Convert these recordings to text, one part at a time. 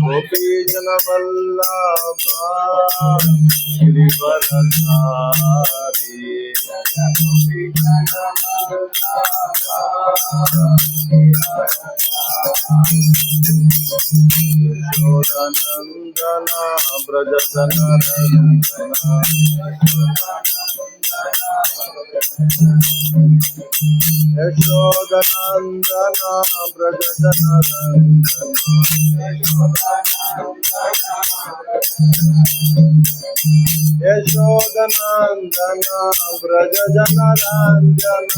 गोपीजन वल्लभा गिरिवरधारी यशोदनंदन ब्रजधन यशोदनंदन ब्रजधन यशोदनंदन ब्रजधन रंजन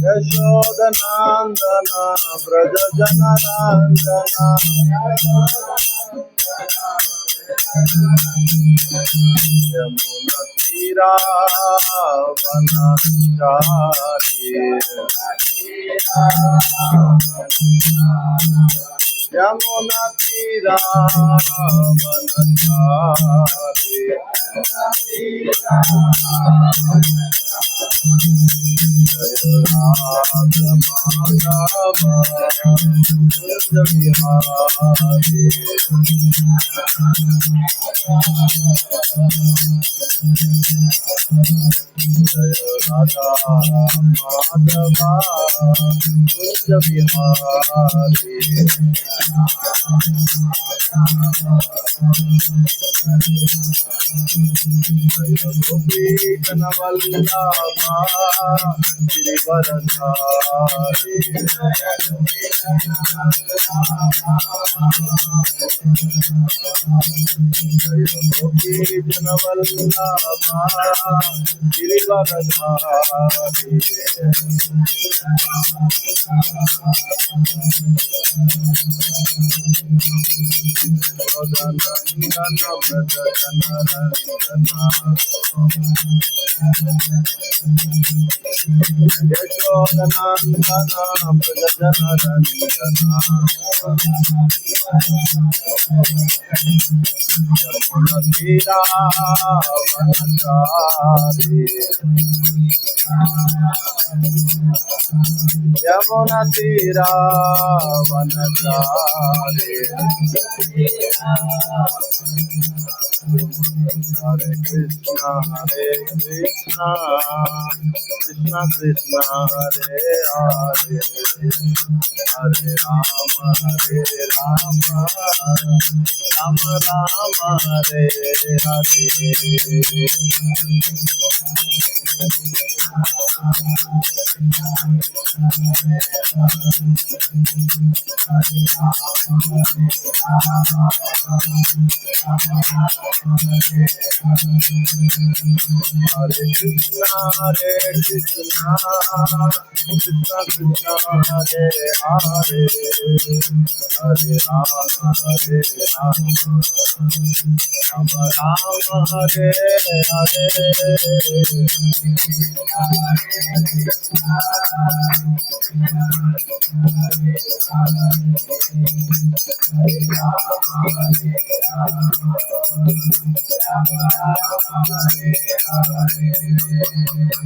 यशोदनंदन ब्रजधन रंजन यमुना तीरा वनचारी यमुना तीरा वनचारी जय राधा माधव कुंज बिहारी जय राधा माधव कुंज बिहारी जय गोपीजन वल्लभा गिरिवरधारी जय गोपीजन वल्लभा गिरिवरधारी यशोदनंदन ब्रजधन रंजना यमुना तीरा वनचारी यमुना तीरा वनचारी हरे कृष्णा कृष्णा कृष्णा हरे हरे हरे राम राम राम हरे हरे हरे कृष्णा कृष्णा कृष्णा हरे हरे हरे राम राम हरे हरे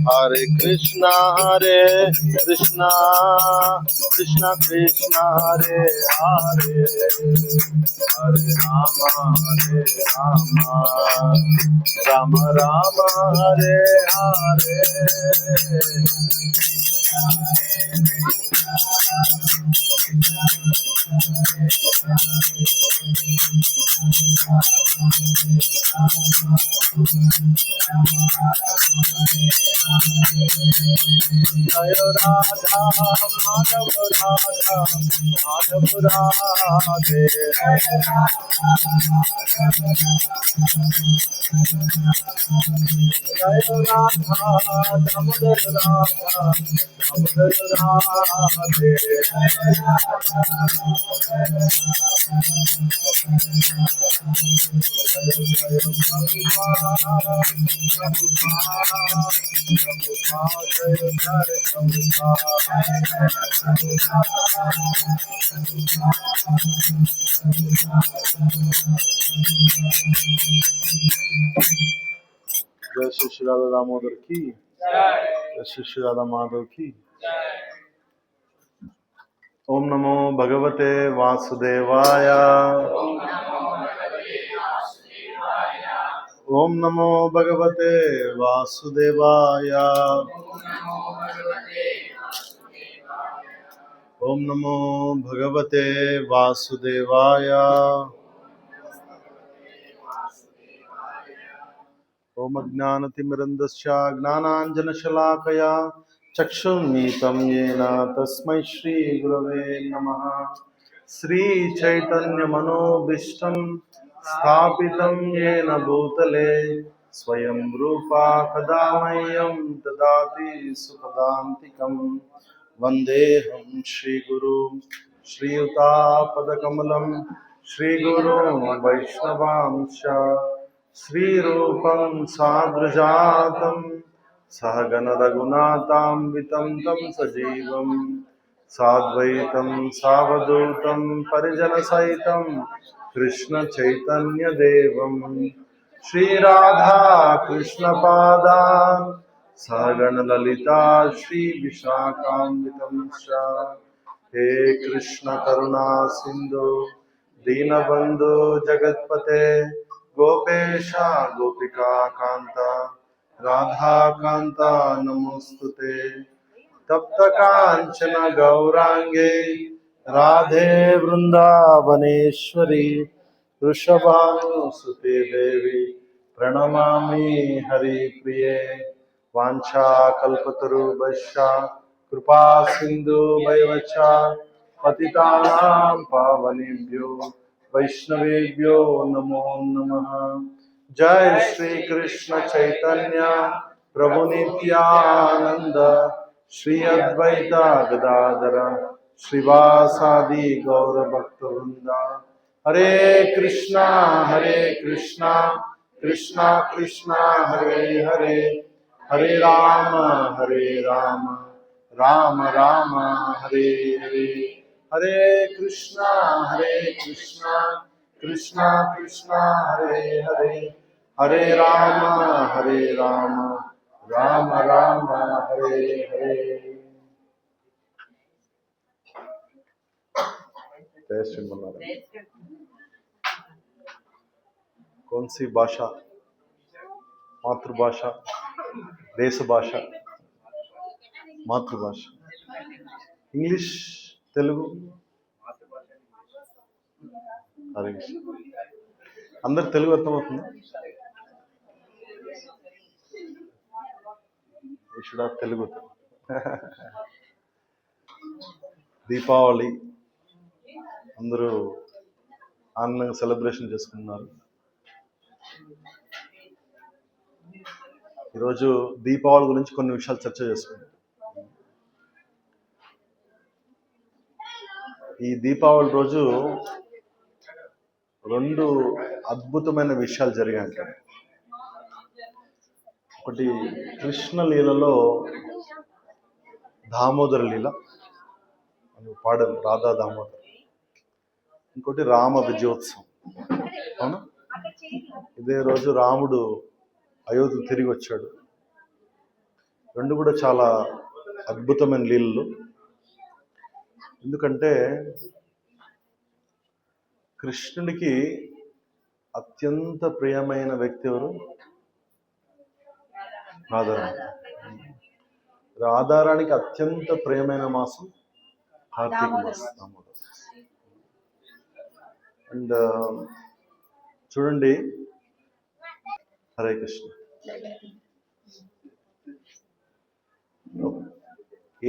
हरे कृष्णा कृष्णा कृष्णा कृष्णा हरे हरे हरे राम राम राम हरे हरे जय राधा माधव राधा माधव राधे जय राधा दामोदर राधा दामोदर राधे जय श्री श्री राधा दामोदर की जय श्री श्री राधा माधव की ओम नमो भगवते वासुदेवाय ओम नमो भगवते वासुदेवाय ओम नमो भगवते वासुदेवाय ओम अज्ञानतिमिरन्धस्य ज्ञानाञ्जनशलाकया चक्षुर्मीतं येन तस्मै श्रीगुरवे नमः। श्रीचैतन्यमनोभीष्टं स्थापितं येन भूतले स्वयं रूपा कदा मह्यं ददाति सुपदान्तिकम्। वन्देऽहं श्रीगुरुं श्रीयुतापदकमलं श्रीगुरुं वैष्णवांश्च श्रीरूपं साग्रजातं सहगण रघुनाथान्वितं तं सजीवं साद्वैतं सावधूतं परिजनसहितं कृष्णचैतन्यदेवं श्रीराधा कृष्णपादान् सहगण ललिता श्रीविशाखान्वितं च। हे कृष्ण करुणा सिन्धु दीनबन्धु जगत्पते गोपेशा गोपिका कांता राधा कांता नमोस्तुते। तप्त कांचन गौरांगे राधे वृंदावनेश्वरी वृषभानुसुते देवी प्रणमामि हरिप्रिये। वाञ्छाकल्पतरुभ्यश्च कृपा सिन्धुभ्यश्च पतितानां पावनेभ्यो वैष्णवेभ्यो नमो नमः। जय श्री कृष्ण चैतन्य प्रभु नित्यानंद श्री अद्वैता गदाधर श्रीवासादि गौर भक्तवृंद। हरे कृष्णा कृष्णा कृष्णा हरे हरे हरे राम राम राम हरे हरे। हरे कृष्णा कृष्णा कृष्णा हरे हरे हरे राम राम राम हरे हरे। जय श्री मन्नारायण। कौन सी भाषा मातृभाषा देश भाषा मातृभाषा इंग्लिश तेलुगु हरे అందరు తెలుగు అర్థమవుతుందా? తెలుగు దీపావళి అందరూ ఆనందంగా సెలబ్రేషన్ చేసుకున్నారు. ఈరోజు దీపావళి గురించి కొన్ని విషయాలు చర్చ చేసుకుందాం. ఈ దీపావళి రోజు రెండు అద్భుతమైన విషయాలు జరిగాయంట. ఒకటి కృష్ణ లీలలో దామోదర లీల పాడారు, రాధా దామోదర్. ఇంకోటి రామ విజయోత్సవం. అవునా? ఇదే రోజు రాముడు అయోధ్య తిరిగి వచ్చాడు. రెండు కూడా చాలా అద్భుతమైన లీలలు. ఎందుకంటే కృష్ణుడికి అత్యంత ప్రియమైన వ్యక్తి ఎవరు? రాధారాణి. రాధారాణికి అత్యంత ప్రియమైన మాసం కార్తీక మాసం, దామోదర. అండ్ చూడండి, హరే కృష్ణ.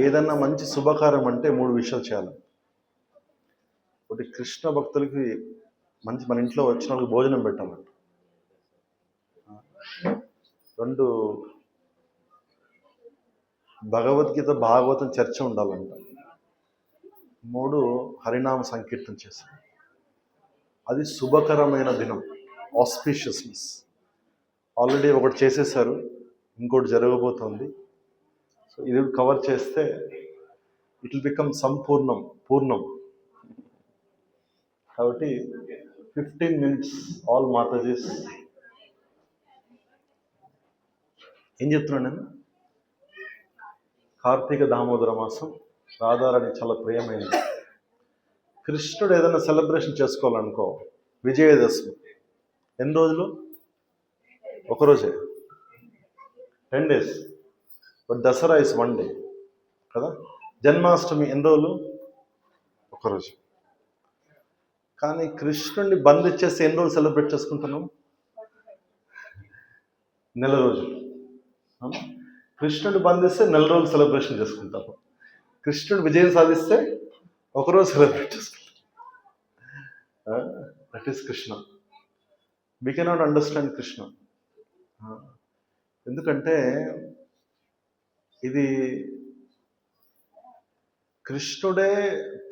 ఏదన్నా మంచి శుభకార్యం అంటే 3 విషయాలు చేయాలి. ఒకటి, కృష్ణ భక్తులకి మంచి మన ఇంట్లో వచ్చిన వాళ్ళకి భోజనం పెట్టాలంట. 2, భగవద్గీత భాగవతం చర్చ ఉండాలంట. 3, హరినామ సంకీర్తన చేశారు. అది శుభకరమైన దినం, ఆస్పిషియస్నెస్. ఆల్రెడీ ఒకటి చేసేసారు, ఇంకోటి జరగబోతోంది. సో ఇది కవర్ చేస్తే ఇట్ విల్ బికమ్ పూర్ణం. కాబట్టి 15 minutes ఆల్ మాతాజీస్. ఏం చెప్తున్నాను నేను? కార్తీక దామోదర మాసం, రాధారాణి చాలా ప్రియమైనది. కృష్ణుడు ఏదైనా సెలబ్రేషన్ చేసుకోవాలనుకో, విజయదశమి ఎన్ని రోజులు? ఒకరోజే, 10 days. But Dasara is 1 day కదా. జన్మాష్టమి ఎన్ని రోజులు? ఒకరోజు. కానీ కృష్ణుడిని బంధించేసి ఎన్ని రోజులు సెలబ్రేట్ చేసుకుంటున్నాం? నెల రోజులు. కృష్ణుడు బంధిస్తే నెల రోజులు సెలబ్రేషన్ చేసుకుంటాము. కృష్ణుడు విజయం సాధిస్తే ఒకరోజు సెలబ్రేట్ చేసుకుంటాం. That is Krishna. We cannot understand Krishna. ఎందుకంటే ఇది కృష్ణుడే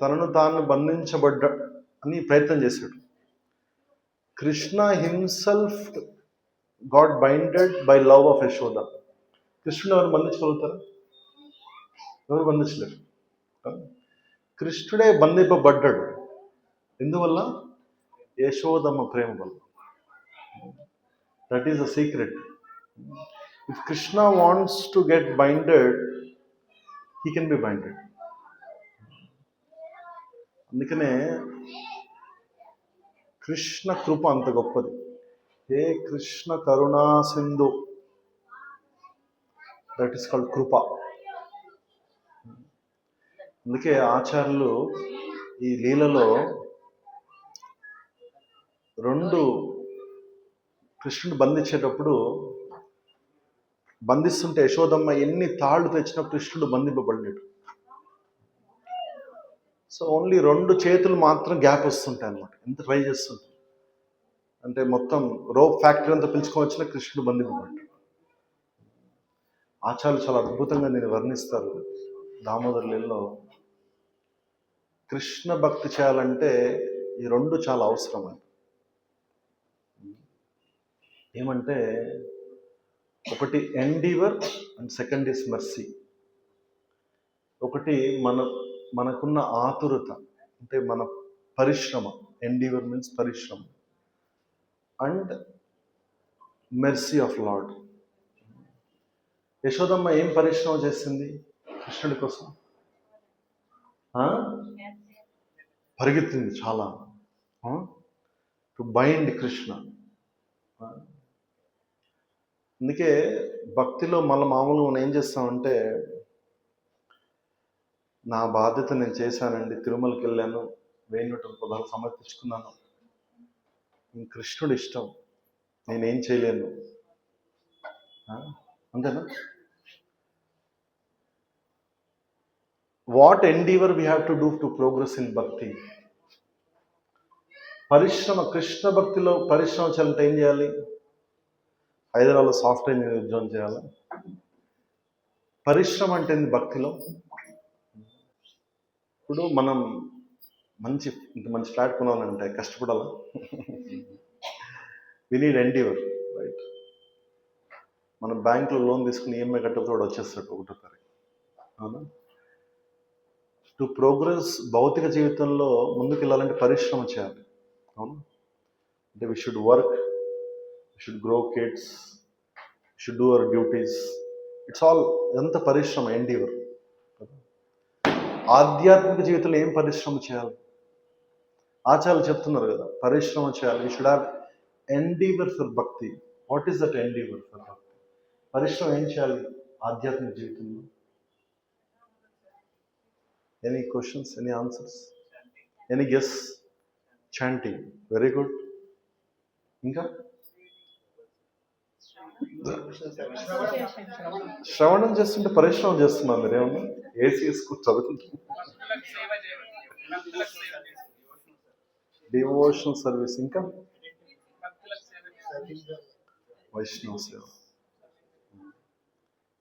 తనను తాను బంధించబడ్డ అని ప్రయత్నం చేశాడు. Krishna himself got binded by love of Yashoda. కృష్ణుడు ఎవరు బంధించగలుగుతారా? ఎవరు బంధించలేరు. కృష్ణుడే బంధింపబడ్డాడు. ఎందువల్ల? యశోదమ్మ ప్రేమ వల్ల. That is the secret. If Krishna wants to get binded, he can be binded. అందుకనే కృష్ణ కృప అంత గొప్పది. ఏ కృష్ణ కరుణా సింధు, దట్ ఈస్ కాల్డ్ కృప. అందుకే ఆచార్యులు ఈ లీలలో 2 కృష్ణుడు బంధించేటప్పుడు, బంధిస్తుంటే యశోదమ్మ ఎన్ని తాళ్ళు తెచ్చినా కృష్ణుడు బంధింపబడలేడు. సో ఓన్లీ 2 చేతులు మాత్రం గ్యాప్ వస్తుంటాయి అన్నమాట. ఎంత ట్రై చేస్తుంటాయి అంటే మొత్తం రోప్ ఫ్యాక్టరీ అంతా పిలుచుకొని వచ్చిన కృష్ణుడు బంధింపబడ్డాడు. ఆచార్యులు చాలా అద్భుతంగా నేను వర్ణిస్తారు దామోదర లీలలో. కృష్ణ భక్తి చేయాలంటే ఈ 2 చాలా అవసరం అండి. ఏమంటే ఒకటి endeavour and second is mercy. ఒకటి మనకున్న ఆతురత, అంటే మన పరిశ్రమ. ఎండీవర్ మీన్స్ పరిశ్రమ. And mercy of lord. Yashodamma ఏం పరిశ్రమ చేసింది కృష్ణుడి కోసం? పరిగెత్తింది చాలా, టు బైండ్ కృష్ణ. అందుకే భక్తిలో మామూలుగా మనం ఏం చేస్తామంటే, నా బాధ్యత నేను చేశానండి, తిరుమలకి వెళ్ళాను, 1000 పదాలు సమర్పించుకున్నాను, కృష్ణుడు ఇష్టం, నేనేం చేయలేను, అంతేనా? What endeavour we have to do to progress in భక్తి? పరిశ్రమ. కృష్ణ భక్తిలో పరిశ్రమ చేయాలంటే ఏం చేయాలి? హైదరాబాద్లో సాఫ్ట్వేర్ ఇంజనీర్ ఉద్యోగం చేయాలి. పరిశ్రమ అంటే ఏంది భక్తిలో? ఇప్పుడు మనం మంచి ఫ్లాట్ కొనాలంటే కష్టపడాలా? We need endeavour, right? మనం బ్యాంకులో లోన్ తీసుకుని ఈఎంఐ కట్టకపోతే వచ్చేస్తాడు 1వ తారీఖు. అవునా? టు ప్రోగ్రెస్ భౌతిక జీవితంలో ముందుకు వెళ్ళాలంటే పరిశ్రమ చేయాలి. అవును? అంటే we should work, we should grow kids, we should do our duties. It's all ఎంత పరిశ్రమ, ఎండీవర్. ఆధ్యాత్మిక జీవితంలో ఏం పరిశ్రమ చేయాలి? ఆచార్యులు చెప్తున్నారు కదా, పరిశ్రమ చేయాలి. You should have endeavour for bhakti. What is that endeavour for bhakti? పరిశ్రమ ఏం చేయాలి ఆధ్యాత్మిక జీవితంలో? Any questions, any answers, any guess? Chanting, very good. ఇంకా శ్రవణం చేస్తుంటే పరిశ్రమ చేస్తున్నారు మీరేమన్నా? ఏసీ వేసుకుని చదువుకుంటాం. డివోషనల్ సర్వీస్, ఇంకా వైష్ణవ సేవ,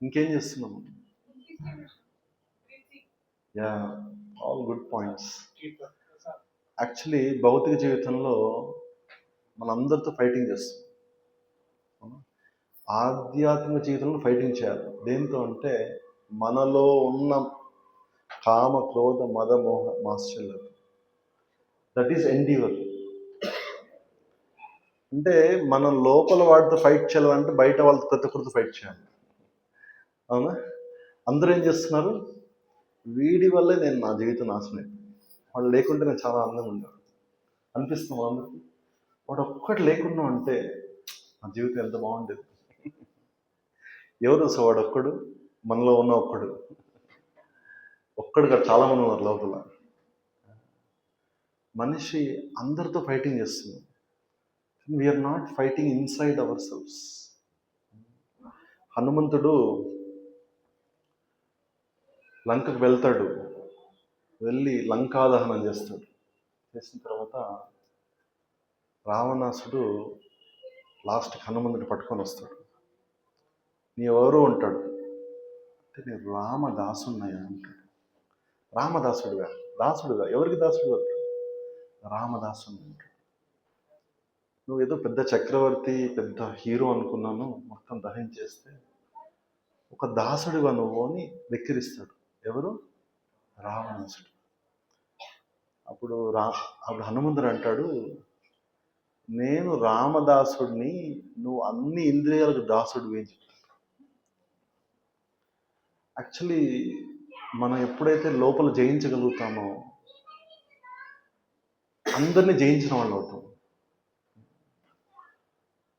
ఇంకేం చేస్తున్నాము? Yeah, all good points. Actually భౌతిక జీవితంలో మనందరితో ఫైటింగ్ చేస్తాం. ఆధ్యాత్మిక జీవితంలో ఫైటింగ్ చేయాలి. దేంతో అంటే మనలో ఉన్న కామ క్రోధ మద మోహ మాశ్చర్యాలు. That is endeavour. అంటే మనం లోపల వాటితో ఫైట్ చేయాలంటే బయట వాళ్ళతో ప్రతి ఒక్కరితో ఫైట్ చేయాలి. అవునా? అందరూ ఏం చేస్తున్నారు? వీడి వల్లే నేను నా జీవితం నాశనం, వాడు లేకుంటే నేను చాలా ఆనందంగా ఉంటాను అనిపిస్తాం అందరికి. వాడు ఒక్కటి లేకుండా అంటే నా జీవితం ఎంత బాగుండేది. ఎవరు అసలు వాడు? ఒక్కడు, మనలో ఉన్న ఒక్కడు కాదు, చాలా మంది ఉన్నారు లోపల. మనిషి అందరితో ఫైటింగ్ చేస్తుంది. We're not fighting inside ourselves. హనుమంతుడు లంకకు వెళ్తాడు, వెళ్ళి లంకాదహనం చేస్తాడు. చేసిన తర్వాత రావణాసుడు లాస్ట్కి హనుమంతుడు పట్టుకొని వస్తాడు. నీవెవరు అంటాడు. అంటే నేను రామదాసున్నాయా అంటాడు. రామదాసుడుగా? దాసుడుగా? ఎవరికి దాసుడుగా అంటాడు? రామదాసుని అంటాడు. నువ్వు ఏదో పెద్ద చక్రవర్తి, పెద్ద హీరో అనుకున్నాను, మొత్తం దహించేస్తే ఒక దాసుడిగా నువ్వు అని వెక్కిరిస్తాడు. ఎవరు? రావణాసుడు. అప్పుడు హనుమంతుడు అంటాడు, నేను రామదాసుడిని, నువ్వు అన్ని ఇంద్రియాలకు దాసుడు అని చెప్తాడు. యాక్చువల్లీ మనం ఎప్పుడైతే లోపల జయించగలుగుతామో అందరినీ జయించిన వాళ్ళు అవుతాం.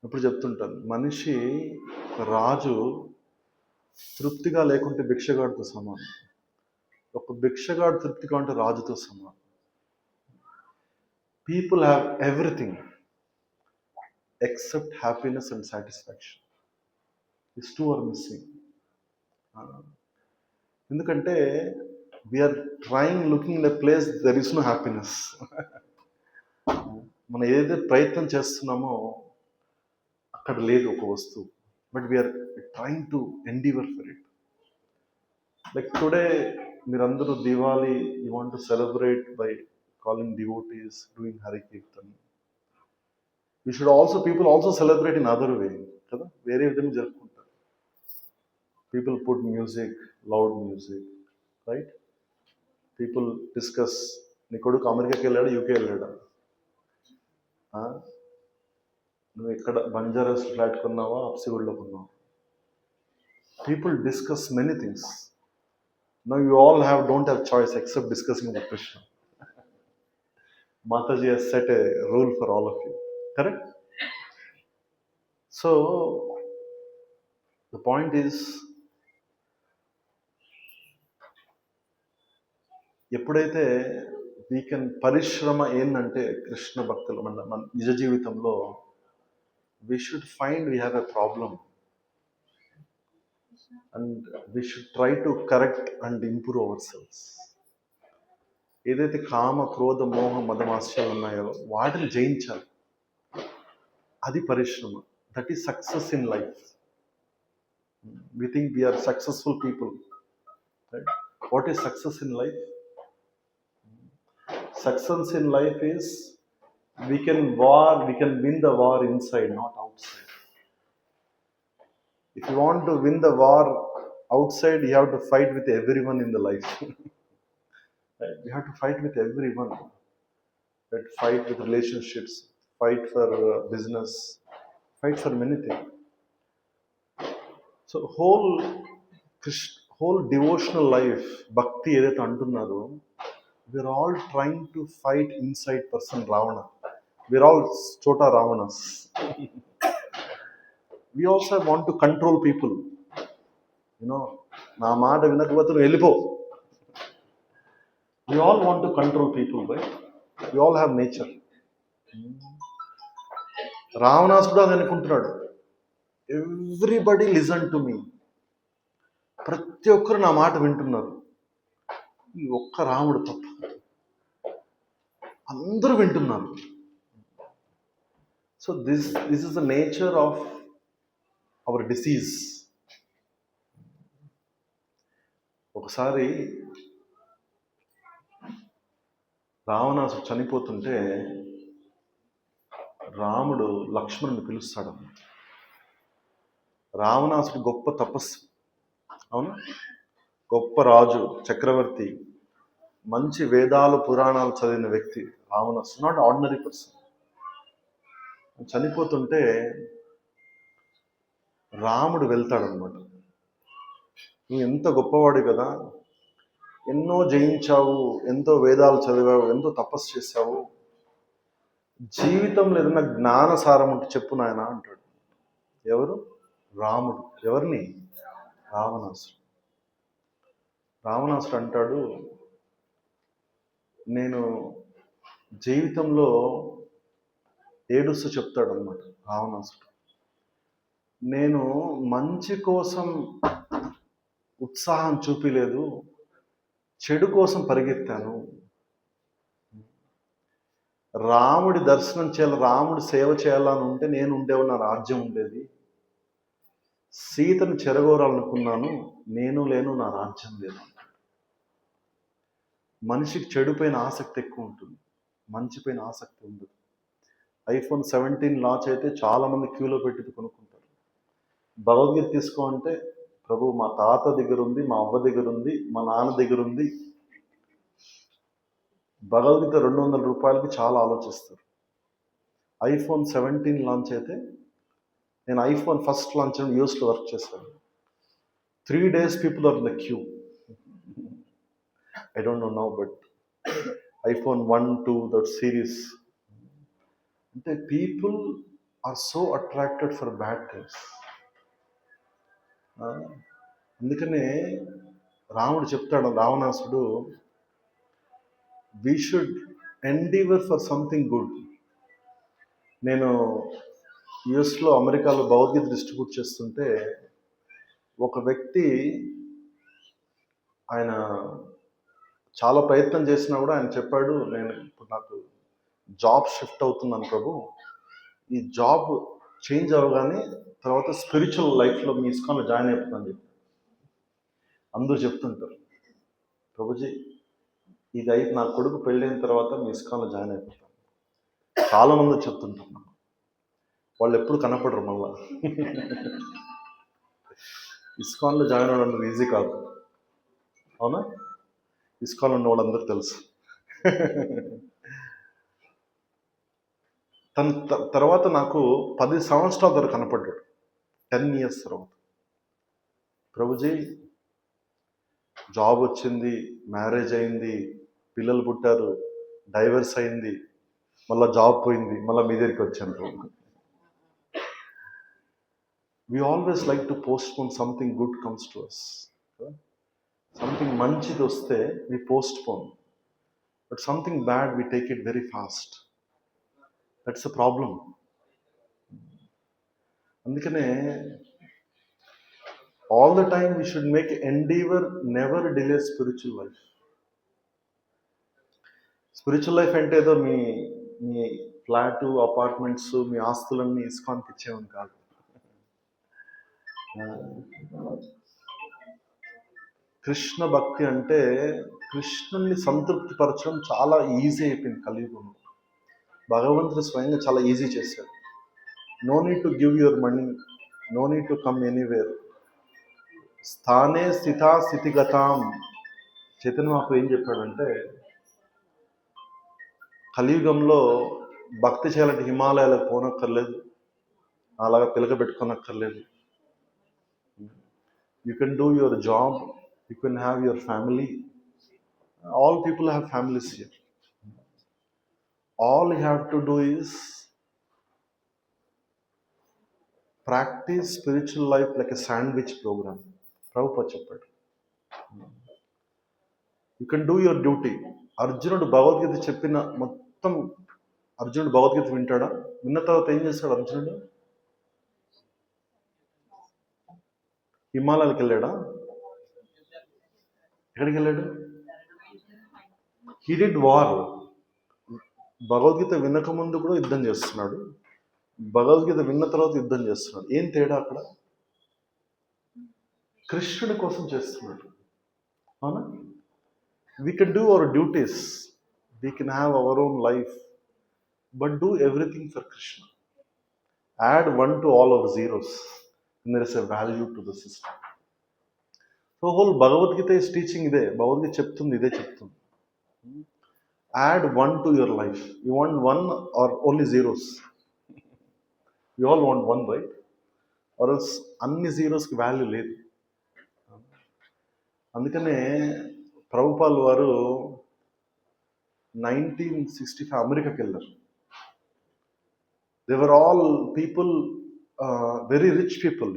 ఇప్పుడు చెప్తుంటాను, మనిషి రాజు తృప్తిగా లేకుంటే భిక్షగాడితో సమానం. ఒక భిక్షగాడు తృప్తిగా ఉంటే రాజుతో సమానం. People have everything except happiness and satisfaction. This two are missing. ఎందుకంటే we are trying looking in a place there is no happiness. మనం ఏదైతే ప్రయత్నం చేస్తున్నామో అక్కడ లేదు ఒక వస్తువు, but we are trying to endeavour for it. Like today మీరందరూ Diwali you want to celebrate by calling devotees, doing Hari Kirtan. We should also, people also celebrate in other way. కదా, వేరే విధంగా జరుపుకుంటారు. People put music, loud music, right? People discuss, నీ కొడుకు అమెరికాకి వెళ్ళాడా, UK వెళ్ళాడా, నువ్వు ఎక్కడ బంజారాస్ flat కొన్నావా, అప్సిగూడలో కొన్నావా. People discuss many things. Now you all don't have choice except discussing about Krishna. Mataji has set a rule for all of you. Correct? So, the point is, ఎప్పుడైతే we can పరిశ్రమ ఏంటంటే కృష్ణ భక్తులు మన నిజ జీవితంలో we should find we have a problem and we should try to correct and improve ourselves. ఏదైతే కామ క్రోధ మోహ మదమాశ్యాలు ఉన్నాయో వాటిని జయించాలి. అది పరిశ్రమ. That is success in life. We think we are successful people, right? What is success in life? Success in life is we can win the war inside, not outside. If you want to win the war outside, you have to fight with everyone in the life. Right? You have to fight with everyone. Right? Fight with relationships, fight for business, fight for many things. So whole devotional life, bhakti ఏదైతే అంటున్నారో, we're all trying to fight inside person Ravana. We're all Chota Ravanas. We also want to control people. You know, నా మాట వినకపోతే నువ్వు వెళ్ళిపో. We all want to control people, right? We all have nature. రావణాసుడు అది అనుకుంటున్నాడు, everybody listen to me. ప్రతి ఒక్కరు నా మాట వింటున్నారు. ఈ ఒక్క రాముడు తప్ప అందరూ వింటున్నారు. So this is the nature of our disease. ఒకసారి రావణాసుడు చనిపోతుంటే రాముడు లక్ష్మణుని పిలుస్తాడు. రావణాసుడు గొప్ప తపస్సు, అవును, గొప్ప రాజు, చక్రవర్తి, మంచి వేదాలు పురాణాలు చదివిన వ్యక్తి. రావణాసుడు నాట్ ఆర్డినరీ పర్సన్. చనిపోతుంటే రాముడు వెళ్తాడనమాట. నువ్వు ఎంత గొప్పవాడు కదా, ఎన్నో జయించావు, ఎంతో వేదాలు చదివావు, ఎంతో తపస్సు చేశావు, జీవితంలో ఏదైనా జ్ఞానసారం ఉంటే చెప్పు నాయన అంటాడు. ఎవరు? రాముడు. ఎవరిని? రావణాసుడు. రావణాసుడు అంటాడు, నేను జీవితంలో ఏడుస్తూ చెప్తాడు అనమాట రావణాసుడు, నేను మంచి కోసం ఉత్సాహం చూపిలేదు, చెడు కోసం పరిగెత్తాను. రాముడి దర్శనం చేయాలి, రాముడి సేవ చేయాలని ఉంటే నేను ఉండేవాడు, నా రాజ్యం ఉండేది. సీతను చెరగోరాలనుకున్నాను, నేను లేను, నా రాజ్యం లేదు. మనిషికి చెడుపైన ఆసక్తి ఎక్కువ ఉంటుంది, మంచిపైన ఆసక్తి ఉండదు. iPhone 17 లాంచ్ అయితే చాలామంది క్యూలో పెట్టి కొనుక్కుంటారు. భగవద్గీత తీసుకో అంటే, ప్రభు మా తాత దగ్గర ఉంది, మా అవ్వ దగ్గర ఉంది, మా నాన్న దగ్గర ఉంది. భగవద్గీత 200 రూపాయలకి చాలా ఆలోచిస్తారు. iPhone 17 లాంచ్ అయితే, నేను iPhone ఫస్ట్ లాంచ్ యూఎస్లో వర్క్ చేశాను. 3 days people are in the queue. I don't know now, but iPhone 1, 2, that series. అంటే people are so attracted for bad things. అందుకనే రాముడు చెప్తాడు, రావణాసుడు, we should endeavour for something good. నేను యుఎస్లో, అమెరికాలో భగవద్గీత డిస్ట్రిబ్యూట్ చేస్తుంటే ఒక వ్యక్తి, ఆయన చాలా ప్రయత్నం చేసినా కూడా ఆయన చెప్పాడు, నేను ఇప్పుడు నాకు జాబ్ షిఫ్ట్ అవుతున్నాను ప్రభు, ఈ జాబ్ చేంజ్ అవ్వగానే తర్వాత స్పిరిచువల్ లైఫ్లో మీ ఇస్కాన్లో జాయిన్ అయిపోతాను చెప్పి అందరూ చెప్తుంటారు. ప్రభుజీ ఇది అయితే నా కొడుకు పెళ్ళైన తర్వాత మీ ఇస్కాన్లో జాయిన్ అయిపోతాను. చాలామంది చెప్తుంటారు నాకు. వాళ్ళు ఎప్పుడు కనపడరు మళ్ళా. ఇస్కాన్లో జాయిన్ అవ్వడం ఈజీ కాదు, అవునా? ఇస్కాన్లో ఉన్న వాళ్ళందరూ తెలుసు. తన తర్వాత నాకు 10 సంవత్సరాల తర్వాత కనపడ్డాడు. 10 years తర్వాత, ప్రభుజీ జాబ్ వచ్చింది, మ్యారేజ్ అయింది, పిల్లలు పుట్టారు, డైవర్స్ అయింది, మళ్ళీ జాబ్ పోయింది, మళ్ళీ మీ దగ్గరికి వచ్చాను. We always like to postpone something good comes to us. Something మంచిది వస్తే we postpone, but something bad we take it very fast. That's a problem. అందుకనే all the time we should make endeavor, never delay spiritual life. Spiritual life అంటే ఏదో మీ మీ flat, apartments, మీ ఆస్తులన్నీ ఇస్కాన్కి ఇచ్చేవని కాదు. కృష్ణ భక్తి అంటే కృష్ణుని సంతృప్తి పరచడం చాలా ఈజీ అయిపోయింది కలియుగంలో. భగవంతుడు స్వయంగా చాలా ఈజీ చేశాడు. No need to give your money, no need to come anywhere, స్థానే స్థితా స్థితిగతాం. చైతన్య మహాప్రభు ఏం చెప్పాడంటే, కలియుగంలో భక్తి చేయాలంటే హిమాలయాలకు పోనక్కర్లేదు, అలాగా పిలక పెట్టుకోనక్కర్లేదు. You can do your job, you can have your family. All people have families here. All you have to do is practice spiritual life like a sandwich program. Prabhupada చెప్పాడు. You can do your duty. అర్జునుడు భగవద్గీత చెప్పిన మొత్తం, అర్జునుడు భగవద్గీత వింటాడా? విన్న తర్వాత ఏం చేస్తాడు అర్జునుడు? హిమాలయాలకు వెళ్ళాడా? ఎక్కడికి వెళ్ళాడు? He did war. భగవద్గీత వినక ముందు కూడా యుద్ధం చేస్తున్నాడు, భగవద్గీత విన్న తర్వాత యుద్ధం చేస్తున్నాడు. ఏం తేడా అక్కడ? కృష్ణుడి కోసం చేస్తున్నాడు. అవునా? We can do our duties, we can have our own life, but do everything for Krishna. Add 1 to all our zeros, and there is a value to the system. So whole Bhagavad Gita is teaching ఇదే, భగవద్గీత చెప్తుంది ఇదే చెప్తుంది. Add 1 to your life. You want 1 or only zeros? You all want 1, right? Or else అన్ని జీరోస్కి value లేదు. అందుకనే ప్రభుపాల్ వారు 1965 అమెరికాకి వెళ్ళారు. They were all people, very rich people,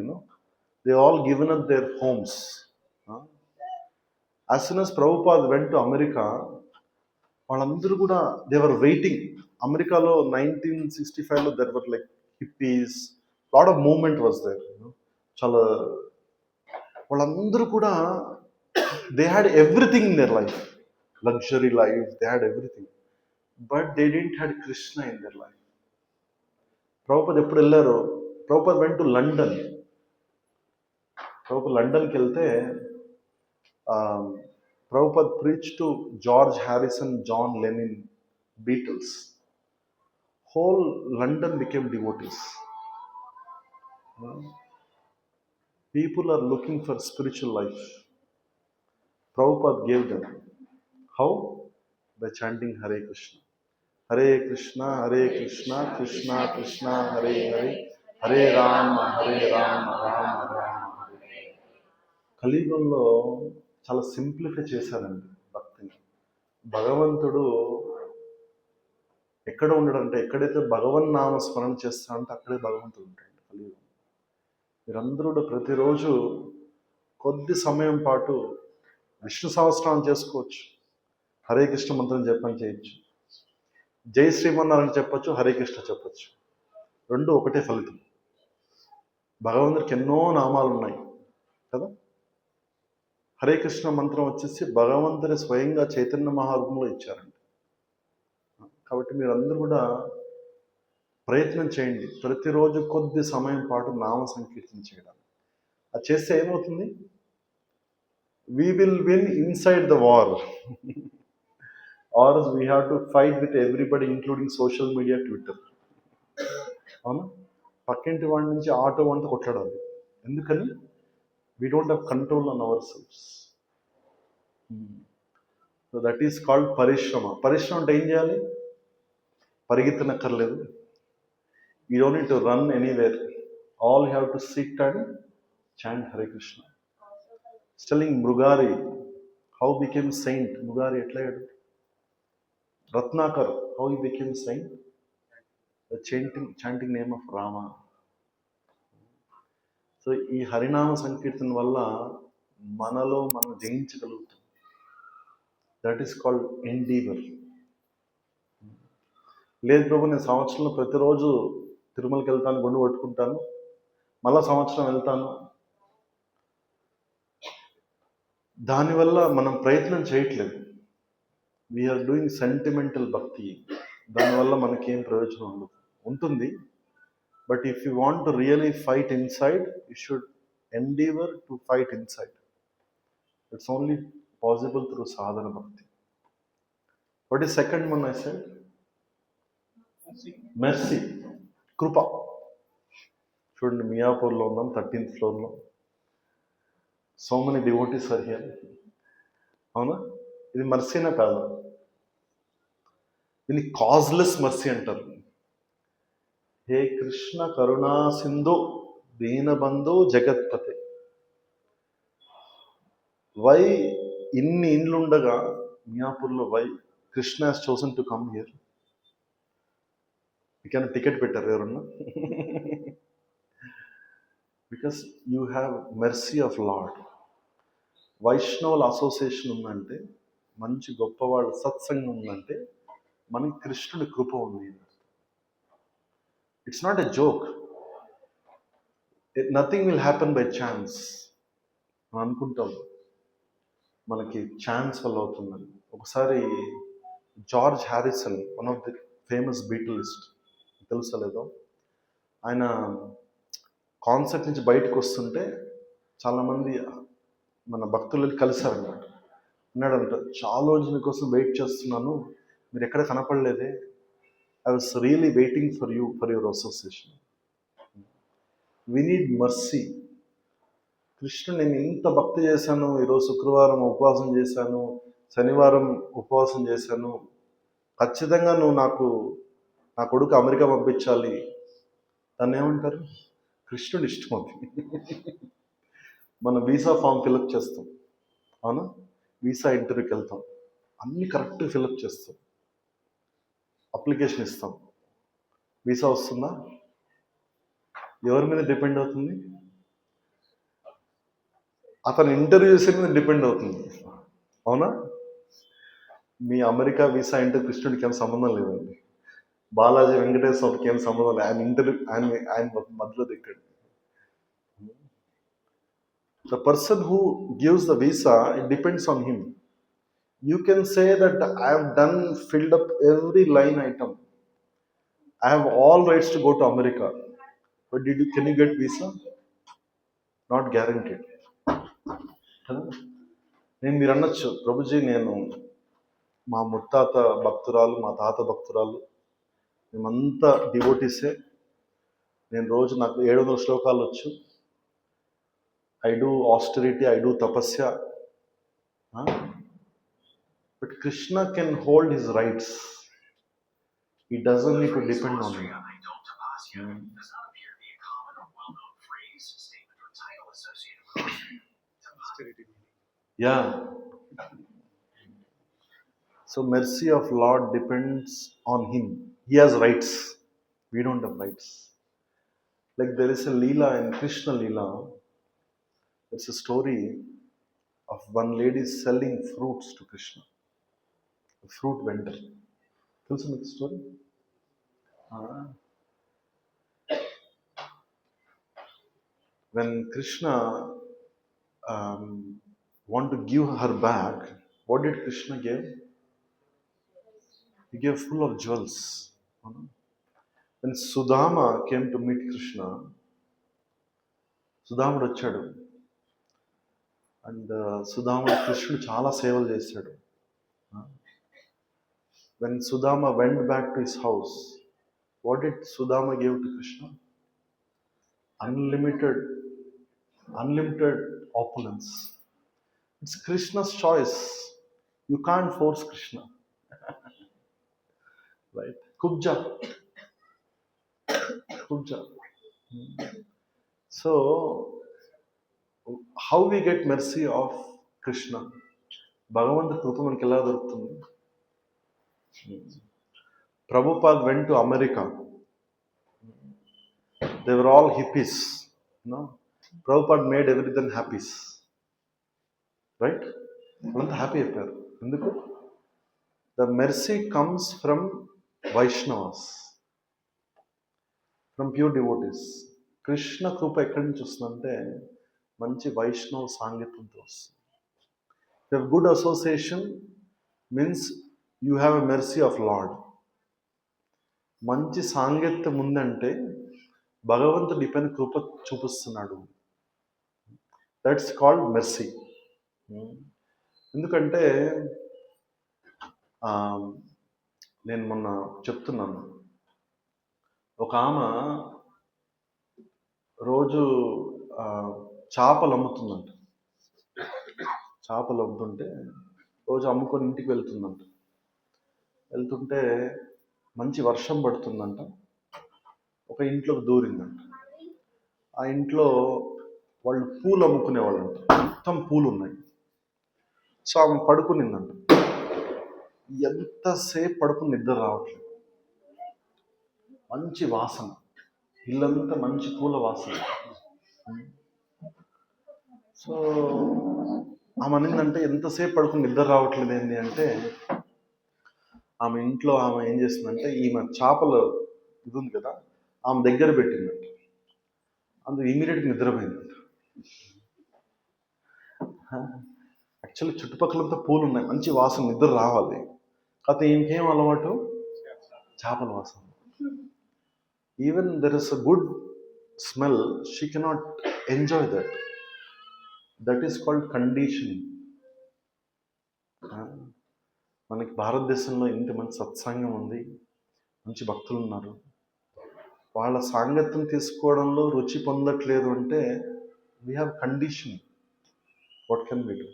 They all given up their homes. As soon as Prabhupada went to America, వాళ్ళందరూ కూడా they were waiting. అమెరికాలో 1965లో there were like hippies, lot of movement was there. చాలా వాళ్ళందరూ కూడా they had everything in their life, luxury life, they had everything, but they didn't had Krishna in their life. Prabhupada ఎప్పుడు వెళ్ళారు? Prabhupada went to London. Prabhupada లండన్కి వెళ్తే Prabhupada preach to George Harrison, John Lennon, Beatles. Whole London became devotees. People are looking for spiritual life. Prabhupada gave them. How? By chanting Hare Krishna, Hare Krishna Hare Krishna Krishna Krishna Hare Hare, Hare Rama Rama Rama Hare. కలియుగంలో చాలా simplify చేశారండి భక్తిని. భగవంతుడు ఎక్కడ ఉండడంటే, ఎక్కడైతే భగవన్ నామ స్మరణ చేస్తాడంటే అక్కడే భగవంతుడు ఉంటాడు కలియుగం. మీరందరూ కూడా ప్రతిరోజు కొద్ది సమయం పాటు విష్ణు సహస్రనామం చేసుకోవచ్చు, హరే కృష్ణ మంత్రం జపం చేయొచ్చు, జై శ్రీమన్నారాయణ చెప్పచ్చు, హరే కృష్ణ చెప్పచ్చు. రెండు ఒకటే ఫలితం. భగవంతుడికి ఎన్నో నామాలు ఉన్నాయి కదా. హరే కృష్ణ మంత్రం వచ్చేసి భగవంతుని స్వయంగా చైతన్య మహారూపంలో ఇచ్చారండి. కాబట్టి మీరందరూ కూడా ప్రయత్నం చేయండి, ప్రతిరోజు కొద్ది సమయం పాటు నామ సంకీర్తన చేయడానికి. అది చేస్తే ఏమవుతుంది? We will win inside the war. Or we have to fight with everybody, including social media, Twitter. అవునా? పక్కింటి వాడి నుంచి ఆటో వంట కొట్లాడాలి. ఎందుకని? we don't have control on ourselves. So that is called పరిశ్రమ. పరిశ్రమ అంటే ఏం చేయాలి? పరిగెత్తనక్కర్లేదు. You don't need to run anywhere. All you have to sit and chant Hare Krishna. Telling Mrugari how became saint. Mrugari ఎట్లా అయ్యాడు? Ratnakar, how he became saint? The chanting name of Rama. So ఈ హరినామ సంకీర్తన వల్ల మనలో మనం జయించగలుగుతాం. That is called endeavour. లేదు ప్రభు, నేను సంవత్సరంలో ప్రతిరోజు తిరుమలకి వెళ్తాను, గుండు పట్టుకుంటాను, మళ్ళా సంవత్సరం వెళ్తాను, దానివల్ల మనం ప్రయత్నం చేయట్లేదు. వీఆర్ డూయింగ్ సెంటిమెంటల్ భక్తి. దానివల్ల మనకేం ప్రయోజనం ఉంటుంది. But if you want to really fight inside, you should endeavour to fight inside. It's only possible through sadhana bhakti. What is second one I said? Mercy, కృప. చూడండి, మియాపూర్లో ఉన్నాం, 13th floorలో. So many devotees are here. అవునా? ఇది మర్సీనా కాదు, దీన్ని causeless mercy అంటారు. హే కృష్ణ కరుణా సింధు దీనబంధు జగత్పతే. వై ఇన్ని ఇండ్లుండగా మియాపూర్లో why Krishna has chosen to come here? ఇక్కడ టికెట్ పెట్టారు ఎవరన్నా? Because you have mercy of Lord. వైష్ణవుల అసోసియేషన్ ఉందంటే, మంచి గొప్పవాళ్ళ సత్సంగం ఉందంటే మనకి కృష్ణుడి కృప ఉంది. It's not a joke. Nothing will happen by chance. మనం అనుకుంటాం మనకి ఛాన్స్ వల్ల అవుతుందని. ఒకసారి George Harrison, one of the famous Beatles, తెలుసా లేదో, ఆయన కాన్సర్ట్ నుంచి బయటకు వస్తుంటే చాలామంది మన భక్తులు కలిశారన్నమాట. అన్నాడంట, చాలా రోజుల కోసం వెయిట్ చేస్తున్నాను, మీరు ఎక్కడ కనపడలేదే, I was really waiting for you, for your association. We need mercy. కృష్ణుడు, నేను ఇంత భక్తి చేశాను, ఈరోజు శుక్రవారం ఉపవాసం చేశాను, శనివారం ఉపవాసం చేశాను, ఖచ్చితంగా నువ్వు నాకు నా కొడుకు అమెరికా పంపించాలి. దాన్ని ఏమంటారు? కృష్ణుడు ఇష్టం అది. మనం వీసా ఫామ్ ఫిలప్ చేస్తాం, అవునా? వీసా ఇంటర్వ్యూకి వెళ్తాం, అన్నీ కరెక్ట్గా ఫిలప్ చేస్తాం, అప్లికేషన్ ఇస్తాం, వీసా వస్తుందా? ఎవరి మీద డిపెండ్ అవుతుంది? అతను ఇంటర్వ్యూ చేసే మీద డిపెండ్ అవుతుంది, అవునా? మీ అమెరికా వీసా ఇంటర్వ్యూ కృష్ణుడికి ఏం సంబంధం లేదండి, బాలాజీ వెంకటేశ్వరకి ఏం సంబంధం లేదు. ఆయన ఇంటర్వ్యూ ఆయన మధ్యలో దిక్కాడు. The person who gives the visa, it depends on him. You can say that I have filled up every line item, I have all rights to go to America, but can you get visa? Not guaranteed. నేను మీరు అనొచ్చు, ప్రభుజీ నేను మా ముత్తాత భక్తురాలు, మా తాత భక్తురాలు, మేమంతా డివోటీసే, నేను రోజు నాకు 700 శ్లోకాలు వచ్చు, I do austerity, I do tapasya. But Krishna can hold his rights, he doesn't need to depend on me. Yeah. So mercy of Lord depends on him. He has rights, we don't have rights. Like there is a Leela in Krishna Leela. It's a story of one lady selling fruits to Krishna, a fruit vendor. Tells me the story. When Krishna want to give her back, what did Krishna give? He gave full of jewels. When Sudama came to meet Krishna, సుధాముడు వచ్చాడు, and సుధాముడు కృష్ణుడు చాలా సేవలు చేశాడు. When Sudama went back to his house, what did Sudama give to Krishna? Unlimited opulence. It's Krishna's choice. You can't force Krishna. Right? Kubja. So, how we get mercy of Krishna? భగవంతు కృప మనకి ఎలా దొరుకుతుంది? Prabhupada went to America. They were all hippies. No? Prabhupada made everything happy. Right? అంతా happy అయిపోయారు. ఎందుకు? The mercy comes from Vaishnavas, from pure devotees. Krishna కృప ఎక్కడి నుంచి వస్తుందంటే మంచి వైష్ణవ సాంగత్యంతో వస్తుంది. You have good association means you have a mercy of Lord. మంచి సాంగత్యం ఉందంటే భగవంతుడి పైన కృప చూపిస్తున్నాడు. That's called mercy. ఎందుకంటే నేను మొన్న చెప్తున్నాను, ఒక ఆమె రోజు చేపలు అమ్ముతుందంట. చేపలు అమ్ముతుంటే రోజు అమ్ముకొని ఇంటికి వెళ్తుందంట. వెళ్తుంటే మంచి వర్షం పడుతుందంట. ఒక ఇంట్లోకి దూరిందంట. ఆ ఇంట్లో వాళ్ళు పూలు అమ్ముకునేవాళ్ళంట, మొత్తం పూలు ఉన్నాయి. సో ఆమె పడుకునిందంట. ఎంతసేపు పడుకుని నిద్ర రావట్లేదు. మంచి వాసన, ఇల్లంతా మంచి పూల వాసన. సో ఆమె అనిందంటే ఎంతసేపు పడుకుని నిద్ర రావట్లేదు ఏంటి అంటే, ఆమె ఇంట్లో ఆమె ఏం చేస్తుందంటే ఈమె చేపలు ఇది ఉంది కదా, ఆమె దగ్గర పెట్టిందంట. అందుకు ఇమీడియట్గా నిద్రపోయిందంట. యాక్చువల్లీ చుట్టుపక్కలంతా పూలు ఉన్నాయి, మంచి వాసన, నిద్ర రావాలి. కాకపోతే ఇంకేం అలవాటు? చేపల వాసన. Even there is a good smell, she cannot enjoy that. That is called conditioning. మనకి భారతదేశంలో ఇంతమంది సత్సంగం ఉంది, మంచి భక్తులు ఉన్నారు. వాళ్ళ సాంగత్యం తీసుకోవడంలో రుచి పొందట్లేదు అంటే we have conditioning. What can we do?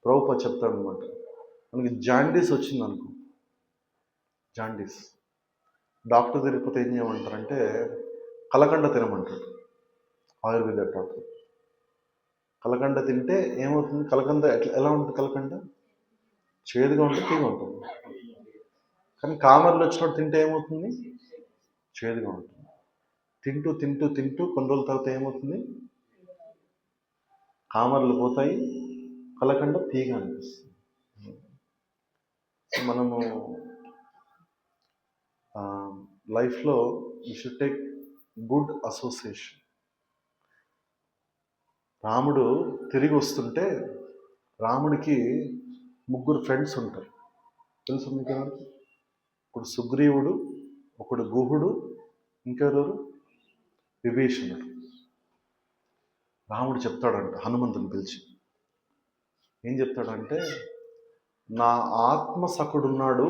Prabhupada చెప్తాడనమాట, మనకి జాండీస్ వచ్చింది అనుకో, జాండీస్, డాక్టర్ తిరిగిపోతే ఏం చేయమంటారంటే కలకండ తినమంటాడు, ఆయుర్వేద డాక్టర్. కలకండ తింటే ఏమవుతుంది? కలకండ ఎలా ఉంటుంది? కలకండ చేదుగా ఉంటుంది, తీగా ఉంటుంది. కానీ కామర్లు వచ్చినప్పుడు తింటే ఏమవుతుంది? చేదుగా ఉంటుంది. తింటూ తింటూ తింటూ కొన్ని రోజుల తర్వాత ఏమవుతుంది? కామర్లు పోతాయి, కలకండ తీగా అనిపిస్తుంది. మనము లైఫ్లో you should take good association. రాముడు తిరిగి వస్తుంటే రాముడికి 3 ఫ్రెండ్స్ ఉంటారు, తెలుసు మీకు? ఒకడు సుగ్రీవుడు, ఒకడు గుహుడు, ఇంకెవరు? విభీషణుడు. రాముడు చెప్తాడంట హనుమంతుని పిలిచి, ఏం చెప్తాడంటే, నా ఆత్మసఖుడున్నాడు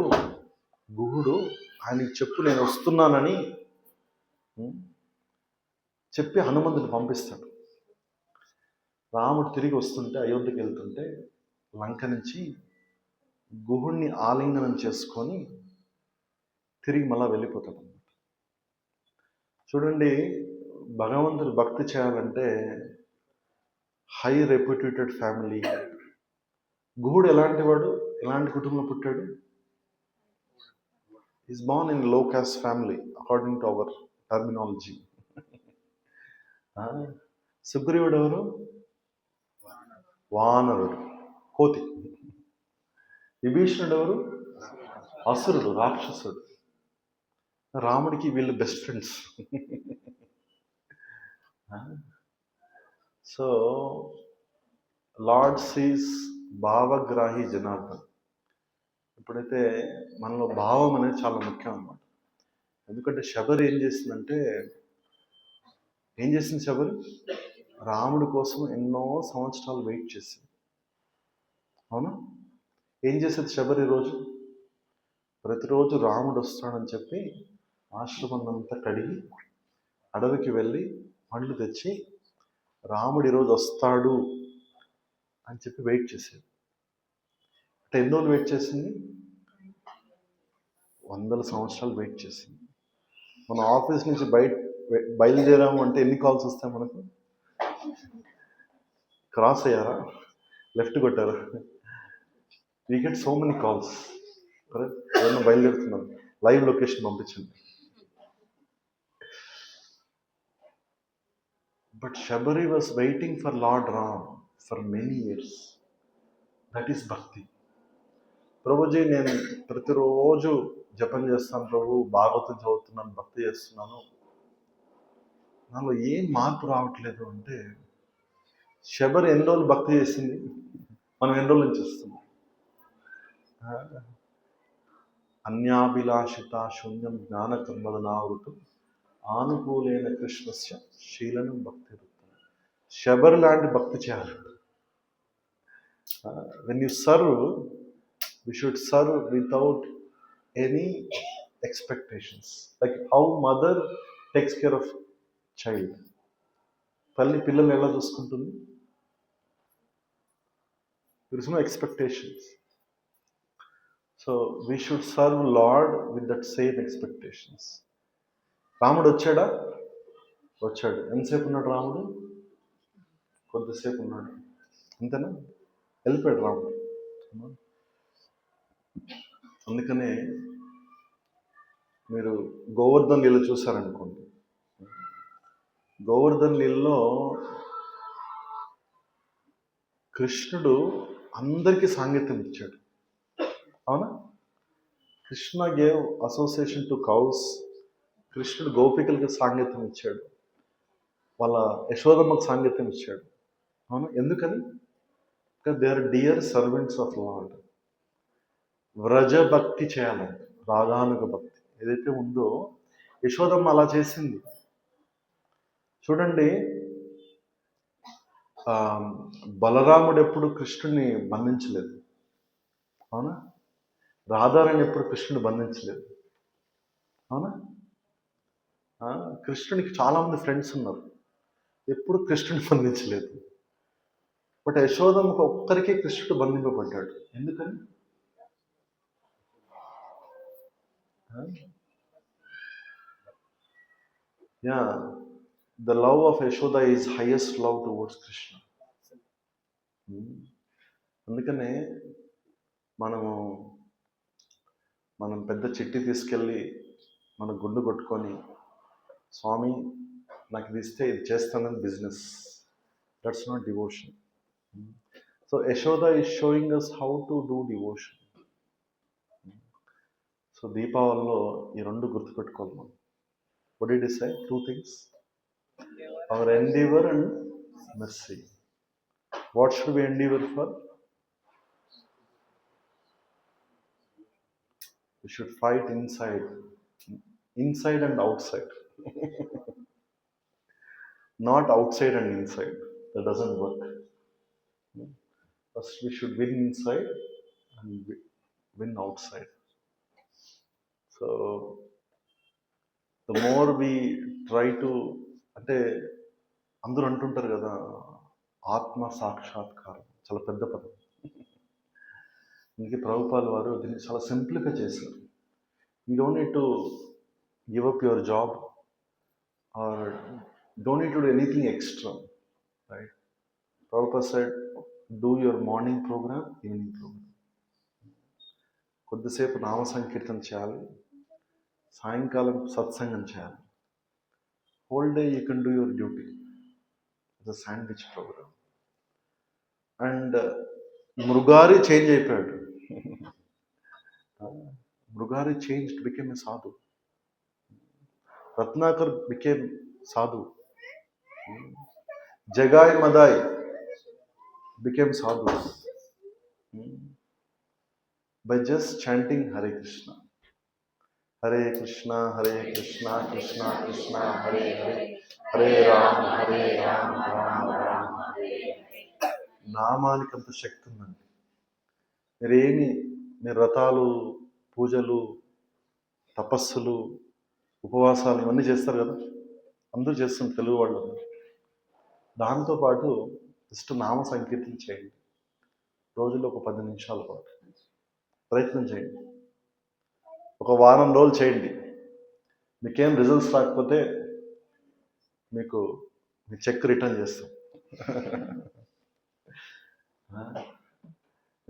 గుహుడు, ఆయనకి చెప్పు నేను వస్తున్నానని చెప్పి హనుమంతుని పంపిస్తాడు. రాముడు తిరిగి వస్తుంటే, అయోధ్యకి వెళ్తుంటే, లంక నుంచి గుహుడిని ఆలింగనం చేసుకొని తిరిగి మళ్ళా వెళ్ళిపోతాడు అన్నమాట. చూడండి, భగవంతుని భక్తి చేయాలంటే హై రెప్యూటెడ్ ఫ్యామిలీ. గుహుడు ఎలాంటి వాడు? ఎలాంటి కుటుంబంలో పుట్టాడు? ఈజ్ బార్న్ ఇన్ లో cost family according to our terminology. సుగ్రీవుడు ఎవరు? వానరుడు, కోతి. విభీషణుడు ఎవరు? అసురుడు, రాక్షసుడు. రాముడికి వీళ్ళు best friends. So Lord sees భావగ్రాహి జనార్దన్. ఇప్పుడైతే మనలో భావం అనేది చాలా ముఖ్యం అన్నమాట. ఎందుకంటే శబరి ఏం చేసిందంటే, శబరి రాముడి కోసం ఎన్నో సంవత్సరాలు వెయిట్ చేసింది. అవునా? ఏం చేసేది శబరి? ప్రతిరోజు రాముడు వస్తాడని చెప్పి ఆశ్రమం అంతా కడిగి అడవికి వెళ్ళి పండ్లు తెచ్చి రాముడు ఈరోజు వస్తాడు అని చెప్పి వెయిట్ చేసేది. అంటే ఎన్ని రోజులు వెయిట్ చేసింది? 100 సంవత్సరాలు వెయిట్ చేసింది. మన ఆఫీస్ నుంచి బయలుదేరాము అంటే ఎన్ని కాల్స్ వస్తాయి మనకు? క్రాస్ అయ్యారా, లెఫ్ట్ కొట్టారా? We get so many calls. Correct? ఏమన్నా బయలుదేరుతున్నాను, లైవ్ లొకేషన్ పంపించండి. But Shabari was waiting for lord Ram for many years. That is bhakti. Prabhuji, నేను ప్రతిరోజు జపం చేస్తాను ప్రభు, భాగవతం చదువుతున్నాను, భక్తి చేస్తున్నాను, నాలో ఏం మార్పు రావట్లేదు అంటే, శబరి ఎన్ని రోజులు భక్తి చేసింది, మనం ఎన్ని రోజుల నుంచి చేస్తున్నాం? అన్యాభిలాషిత శూన్యం జ్ఞానకర్మదనావృతం ఆనుకూలైన కృష్ణస్య శీలనం భక్తి వృత్తం. శబరి లాంటి భక్తి చేయాలి. When you serve, we should serve without any expectations. Like how mother takes care of child. తల్లి పిల్లల్ని ఎలా చూసుకుంటుంది? There is no expectations. So we should serve Lord with that same expectations. రాముడు వచ్చాడా? వచ్చాడు. ఎంతసేపు ఉన్నాడు రాముడు? కొద్దిసేపు ఉన్నాడు, అంతేనా? వెళ్ళిపోయాడు రాముడు. అందుకనే మీరు గోవర్ధన్ లీల చూసారనుకోండి, గోవర్ధన్ లీలలో కృష్ణుడు అందరికీ సాంగత్యం ఇచ్చాడు. అవునా? Krishna gave association to cows. కృష్ణుడు గోపికలకి సాంగత్యం ఇచ్చాడు, వాళ్ళ యశోదమ్మకు సాంగత్యం ఇచ్చాడు. అవునా? ఎందుకని? Because they are dear servants of Lord. Vraja భక్తి చేయాలి, రాగానుగ భక్తి ఏదైతే ఉందో యశోదమ్మ అలా చేసింది. చూడండి, బలరాముడు ఎప్పుడు కృష్ణుడిని బంధించలేదు, అవునా? రాధారాణి ఎప్పుడు కృష్ణుడు బంధించలేదు, అవునా? కృష్ణుడికి చాలామంది ఫ్రెండ్స్ ఉన్నారు, ఎప్పుడు కృష్ణుడిని బంధించలేదు. బట్ యశోదమ్మకు ఒక్కరికే కృష్ణుడు బంధింపబడ్డాడు. ఎందుకని? Yeah, the love of Yashoda is highest love towards Krishna. అందుకనే మనం పెద్ద చిట్టి తీసుకెళ్ళి మన గుండు కొట్టుకొని, స్వామి నాకు ఇది ఇస్తే ఇది చేస్తానని business. That's not devotion. So Yashoda is showing us how to do devotion. So దీపావళిలో ఈ రెండు గుర్తుపెట్టుకోవాలి మనం. What did he say? Two things. Our endeavor and mercy. What should we endeavor for? We should fight inside and outside. Not outside and inside. That doesn't work. First we should win inside and win outside. So the more we try to, అంటే అందరూ అంటుంటారు కదా, ఆత్మ సాక్షాత్కారం చాలా పెద్ద పదం. అందుకే ప్రభుపాల్ వారు దీన్ని చాలా సింప్లిఫై చేశారు. You don't need to give up your job or don't need to do anything extra, right? Prabhupada said, do your morning programme, evening programme. కొద్దిసేపు నామ సంకీర్తన చేయాలి, సాయంకాలం సత్సంగం చేయాలి. Whole day you can do your duty. The sandwich programme. And Mrigari change అయిపోయాడు. Mrigari changed, became a sadhu. Ratnakar became sadhu. Jagai Madai became sadhu by just chanting Hare Krishna. Hare Krishna, Hare Krishna, Krishna Krishna, Hare Hare, Hare Ram, Ram Ram. నామానికి అంత శక్తి ఉందండి. మీరు వ్రతాలు, పూజలు, తపస్సులు, ఉపవాసాలు ఇవన్నీ చేస్తారు కదా, అందరూ చేస్తున్నారు తెలుగు వాళ్ళు. దాంతోపాటు జస్ట్ నామ సంకీర్తన చేయండి, రోజులో ఒక 10 నిమిషాల పాటు ప్రయత్నం చేయండి. ఒక వారం రోజులు చేయండి. మీకేం రిజల్ట్స్ రాకపోతే మీ చెక్ రిటర్న్ చేస్తాం.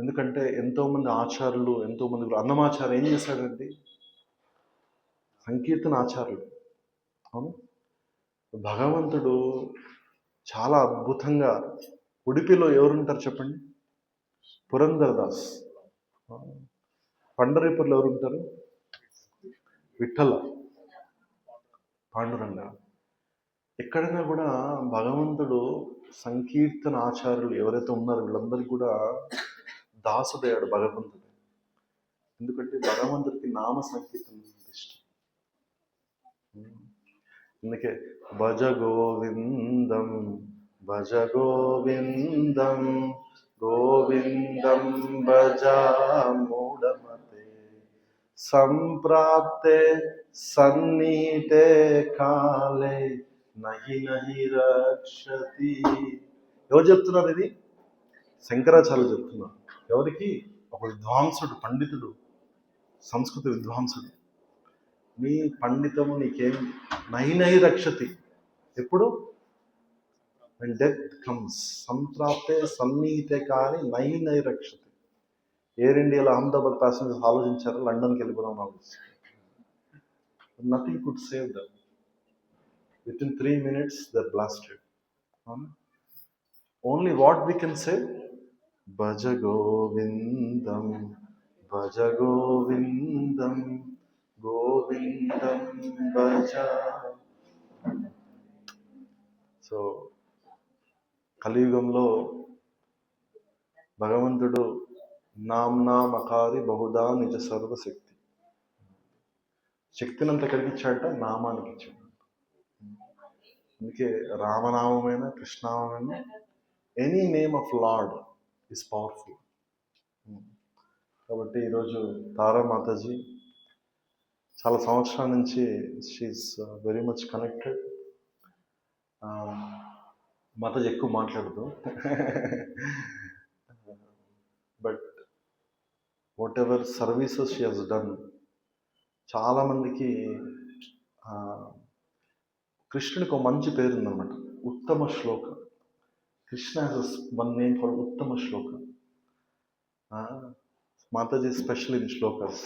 ఎందుకంటే ఎంతోమంది ఆచార్యులు, ఎంతోమంది అన్నమాచార్య ఏం చేశాడండి? సంకీర్తన ఆచార్యుడు. అవును, భగవంతుడు చాలా అద్భుతంగా. ఉడిపిలో ఎవరుంటారు చెప్పండి? పురంధరదాస్. పండరీపురంలో ఎవరుంటారు? విఠల, పాండురంగ. ఎక్కడైనా కూడా భగవంతుడు సంకీర్తన ఆచార్యులు ఎవరైతే ఉన్నారో వీళ్ళందరికీ కూడా దాసుడయ్యాడు భగవంతుడు. ఎందుకంటే భగవంతుడికి నామ సంకీర్తన ఇష్టం. అందుకే భజ గోవిందం, భజ గోవిందం, గోవిందం భజ మూఢమతే, సంప్రాప్తే సన్నిహితే కాలే నహి నహి రక్షతి. ఎవరు చెప్తున్నారు ఇది? శంకరాచార్యులు చెప్తున్నారు. ఎవరికి? ఒక విద్వాంసుడు, పండితుడు, సంస్కృత విద్వాంసుడు. నీ పండితము నీకేం నహి నహి రక్షతి. ఎప్పుడు? when death comes, సంప్రాప్తే సన్నిహితే కానీ నహి నహి రక్షతి. ఎయిర్ ఇండియాలో అహ్మదాబాద్ ప్యాసింజర్స్ ఆలోచించారు, లండన్కి వెళ్ళిపోదాం ఆలోచించారు. Nothing could save them. Within 3 minutes they're blasted. Only what we can say? Bhaja Govindam, Bhaja Govindam, Govindam Bhaja. So కలియుగంలో భగవంతుడు నామ్నా మకారి బహుదా నిజ సర్వశక్తి. శక్తిని అంతా ఎక్కడికి ఇచ్చాడంట? నామానికి ఇచ్చాడు. అందుకే రామనామమైన కృష్ణనామమైన any name of Lord is powerful. కాబట్టి ఈరోజు తారా మాతాజీ చాలా సంవత్సరాల నుంచి she is very much connected. Mataji ఎక్కువ మాట్లాడదు, but whatever services she has done, చాలామందికి కృష్ణుడికి ఒక మంచి పేరు ఉందన్నమాట, Uttama Shloka. Krishna has one name for Uttama Shloka. Mataji is special in shlokas.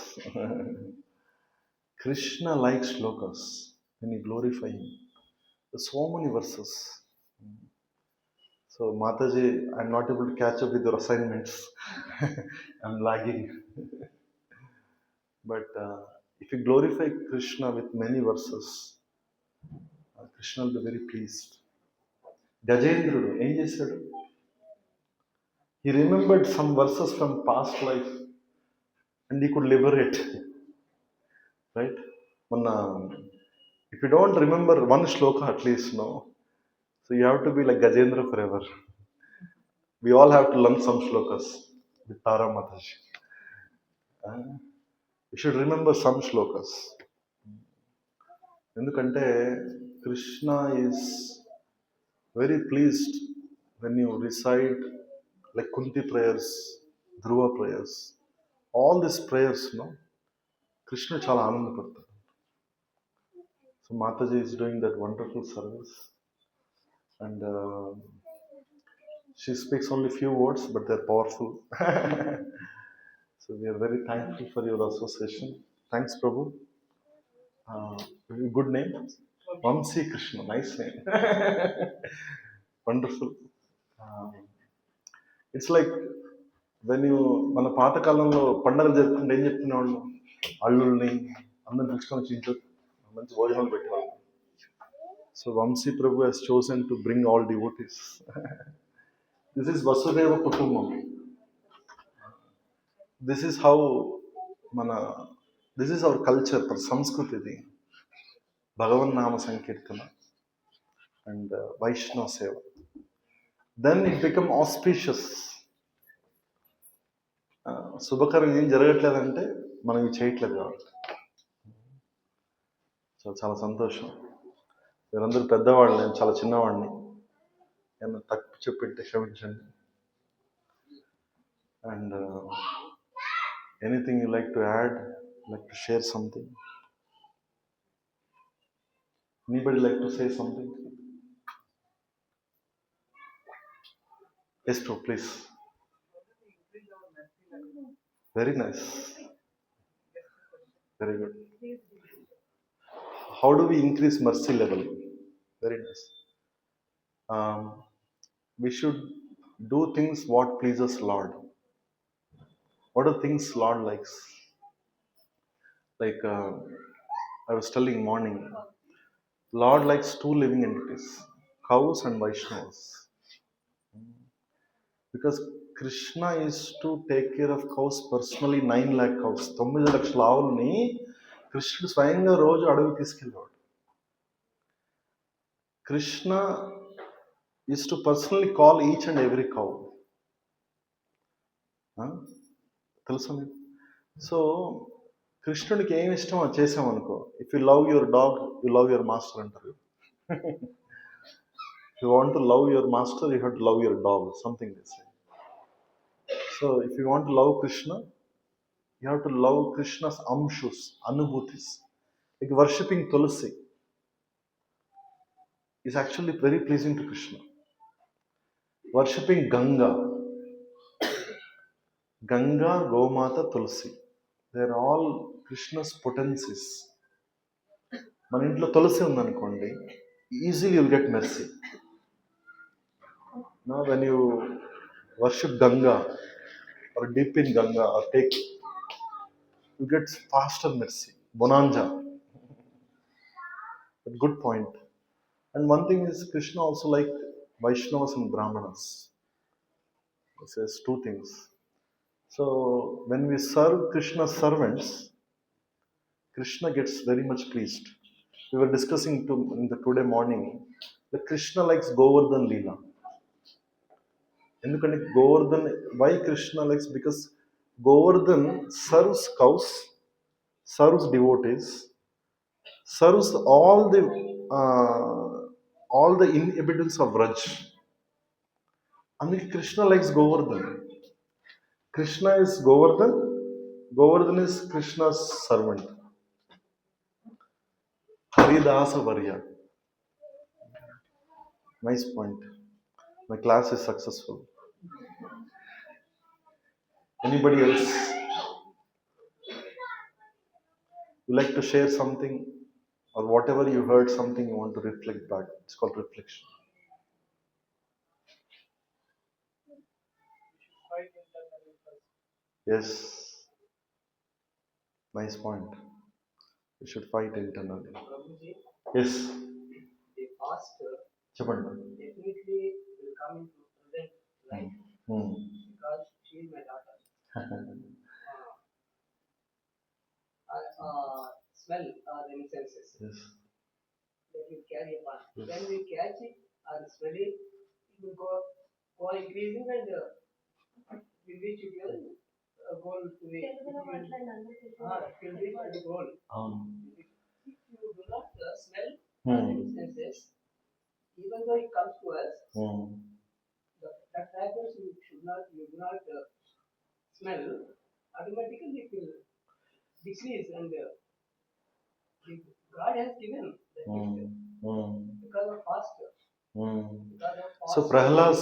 Krishna likes shlokas when you glorify him. There's so many verses. So Mataji, I'm not able to catch up with your assignments. I'm lagging. But if you glorify Krishna with many verses, Krishna will be very pleased. Gajendrudu em chesadu? He remembered some verses from past life and he could liberate, right? If you don't remember one shloka at least, no, so you have to be like Gajendra forever. We all have to learn some shlokas with Tara Mataji. You should remember some shlokas. Endukante Krishna is very pleased when you recite like Kunti prayers, Dhruva prayers, all these prayers, no, Krishna chala aanandapadtaru. So Mataji is doing that wonderful service, and she speaks only few words, but they're powerful. So we are very thankful for your association. Thanks, Prabhu. Good name, Vamsi Krishna. Nice name. Wonderful. It's like when you మన పాతకాలంలో పండుగలు జరుపుకుంటే ఏం చెప్తున్నవాళ్ళు, అల్లుల్ని అందరిని పిలుచుకొని ఇంట్లో మంచి భోజనాలు పెట్టేవాళ్ళు. So Vamsi Prabhu has chosen to bring all devotees. This is Vasudeva Kutumbam. This is how this is our culture, our Sanskriti. Bhagavan Nama Sankirtana and Vaishnava Seva. Then it become auspicious. శుభకరం ఏం జరగట్లేదంటే మనం ఇవి చేయట్లేదు కాబట్టి. So చాలా సంతోషం. మీరందరూ పెద్దవాళ్ళు, నేను చాలా చిన్నవాడిని, ఏమన్నా తప్పు చెప్పింటే క్షమించండి. And anything you like to add, like to share something? Anybody like to say something? Yes, bro, please. Very nice. Very good. How do we increase mercy level? Very nice. We should do things what pleases Lord. What are things Lord likes? Like I was telling morning, Lord likes two living entities, cows and Vaishnavas. Because Krishna is to take care of cows personally. 9 lakh cows, 9 లక్షల ఆవుల్ని కృష్ణుడు స్వయంగా రోజు అడవి తీసుకెళ్ళేవాడు. Krishna is to personally call each and every cow. తెలుసా మీకు? So కృష్ణుడికి ఏమి ఇష్టం అది చేసామనుకో, if you love your dog you love your master అంటారు. If you want to love your master, you have to love your dog, something they say. So if you want to love Krishna, you have to love Krishna's amshus, anubhutis. Like worshipping Tulsi is actually very pleasing to Krishna. Worshipping Ganga, Gomata, Tulsi, they're all Krishna's potencies. మన ఇంట్లో తులసి ఉందనుకోండి, easily you'll get mercy. Now when you worship Ganga or dip in Ganga or take, you get faster mercy, bonanza. But good point. And one thing is, Krishna also liked Vaishnavas and Brahmanas. He says two things. So when we serve Krishna's servants, Krishna gets very much pleased. We were discussing in the today morning that Krishna likes Govardhan Leela. ఎందుకంటే Govardhan why Krishna likes because Govardhan serves cows serves devotees serves all the inhabitants of Vraj. అందుకే Krishna likes Govardhan. Krishna is Govardhan, Govardhan is Krishna's servant. హరిదాస వర్య. Nice point. My class is successful. Anybody else? You like to share something, or whatever you heard something you want to reflect back? It's called reflection. Yes. Nice point. We should fight internally. Yes. The past definitely will come into present life because she is my daughter. Smell reminiscences. Yes. That will carry upon. Yes. When we catch it or smell it, it will go increasing and we reach it a goal to the goal. If you do not smell reminiscences, even though it comes to us, that fragrance you do not smell, automatically it will decrease and God has given the gift because of fast. So Prahlad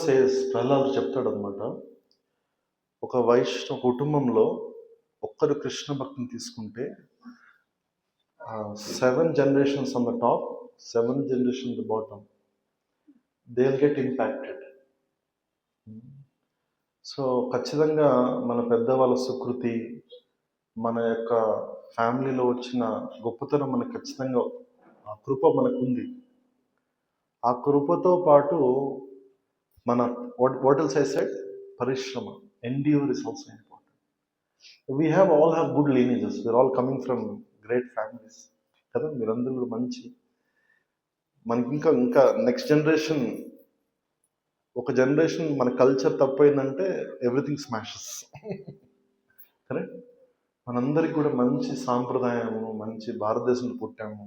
చెప్తాడు అనమాట, ఒక వైష్ణవ కుటుంబంలో ఒక్కరు కృష్ణ భక్తిని తీసుకుంటే 7 generations on the top, 7 generations on the bottom, they'll get impacted. So ఖచ్చితంగా మన పెద్దవాళ్ళ సుకృతి, మన యొక్క ఫ్యామిలీలో వచ్చిన గొప్పతనం మనకు ఖచ్చితంగా ఆ కృప మనకుంది. ఆ కృపతో పాటు మన వాట్ ఎల్స్ ఐ సెడ్, పరిశ్రమ, endure is also important. We all have good lineages, we are all coming from great families కదా. మీరందరూ మంచి, మనకి ఇంకా నెక్స్ట్ జనరేషన్, ఒక జనరేషన్ మన కల్చర్ తప్పైందంటే ఎవ్రీథింగ్ స్మాషెస్. కరెక్ట్. మనందరికి కూడా మంచి సాంప్రదాయము, మంచి భారతదేశంలో పుట్టాము,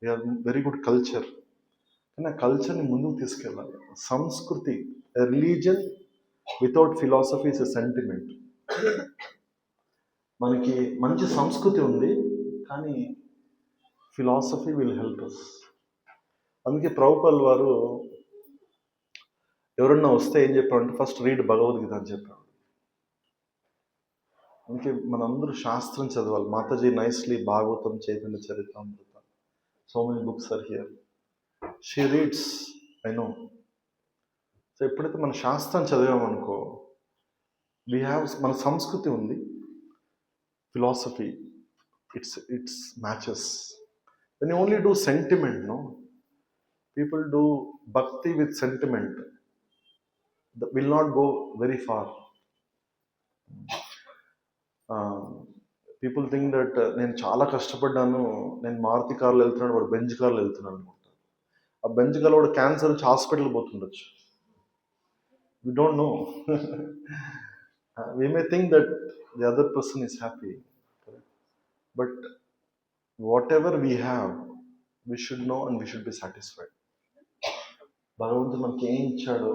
వీఆర్ వెరీ గుడ్ కల్చర్. కానీ ఆ కల్చర్ని ముందుకు తీసుకెళ్ళాలి. సంస్కృతి, religion without philosophy is a sentiment. మనకి మంచి సంస్కృతి ఉంది కానీ ఫిలాసఫీ విల్ హెల్ప్ అస్. అందుకే ప్రభుపాల్ వారు ఎవరన్నా వస్తే ఏం చెప్పారంటే, ఫస్ట్ రీడ్ భగవద్గీత అని చెప్పారు. అందుకే మనందరూ శాస్త్రం చదవాలి. Mataji nicely Bhagavatam, Chaitanya Charitamrita, so many books are here. She reads, I know. So ఎప్పుడైతే మన శాస్త్రం చదివామనుకో, వీ హ్యావ్, మన సంస్కృతి ఉంది, philosophy, it's matches. When you only do sentiment, no, people do bhakti with sentiment, will not go very far. People think that నేను చాలా కష్టపడ్డాను, నేను మారుతి కార్లో వెళ్తున్నాను, వాడు బెంజ్ కార్లో వెళ్తున్నాను అనుకుంటాను. ఆ బెంజ్ కార్లో వాడు క్యాన్సర్ వచ్చి hospital పోతుండొచ్చు. We don't know. We may think that the other person is happy, but whatever we have, we should know and we should be satisfied. భగవంతుడు మనకి ఏం ఇచ్చాడో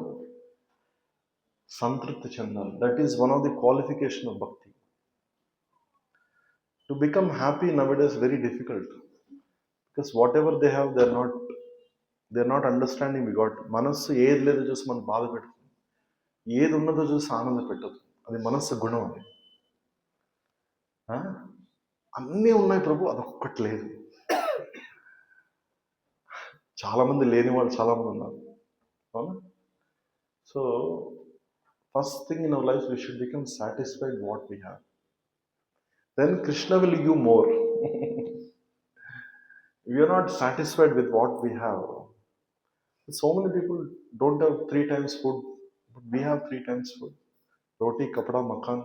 సంతృప్తి చెందాలి. That is one of the qualification of భక్తి. To become happy nowadays is very difficult because whatever they have, they're not understanding. We got మనస్సు ఏది లేదో చూసి మనం బాధ పెడుతుంది, ఏది ఉన్నదో చూసి ఆనంద పెట్టదు. అది మనస్సు గుణం. అది అన్నీ ఉన్నాయి ప్రభు, అదొక్కటి లేదు. చాలామంది లేని వాళ్ళు చాలామంది ఉన్నారు, అవునా? So first thing in our life, we should become satisfied what we have. Then Krishna will give more. We are not satisfied with what we have. So many people don't have 3 times food, but we have 3 times food. roti, kapda, makan.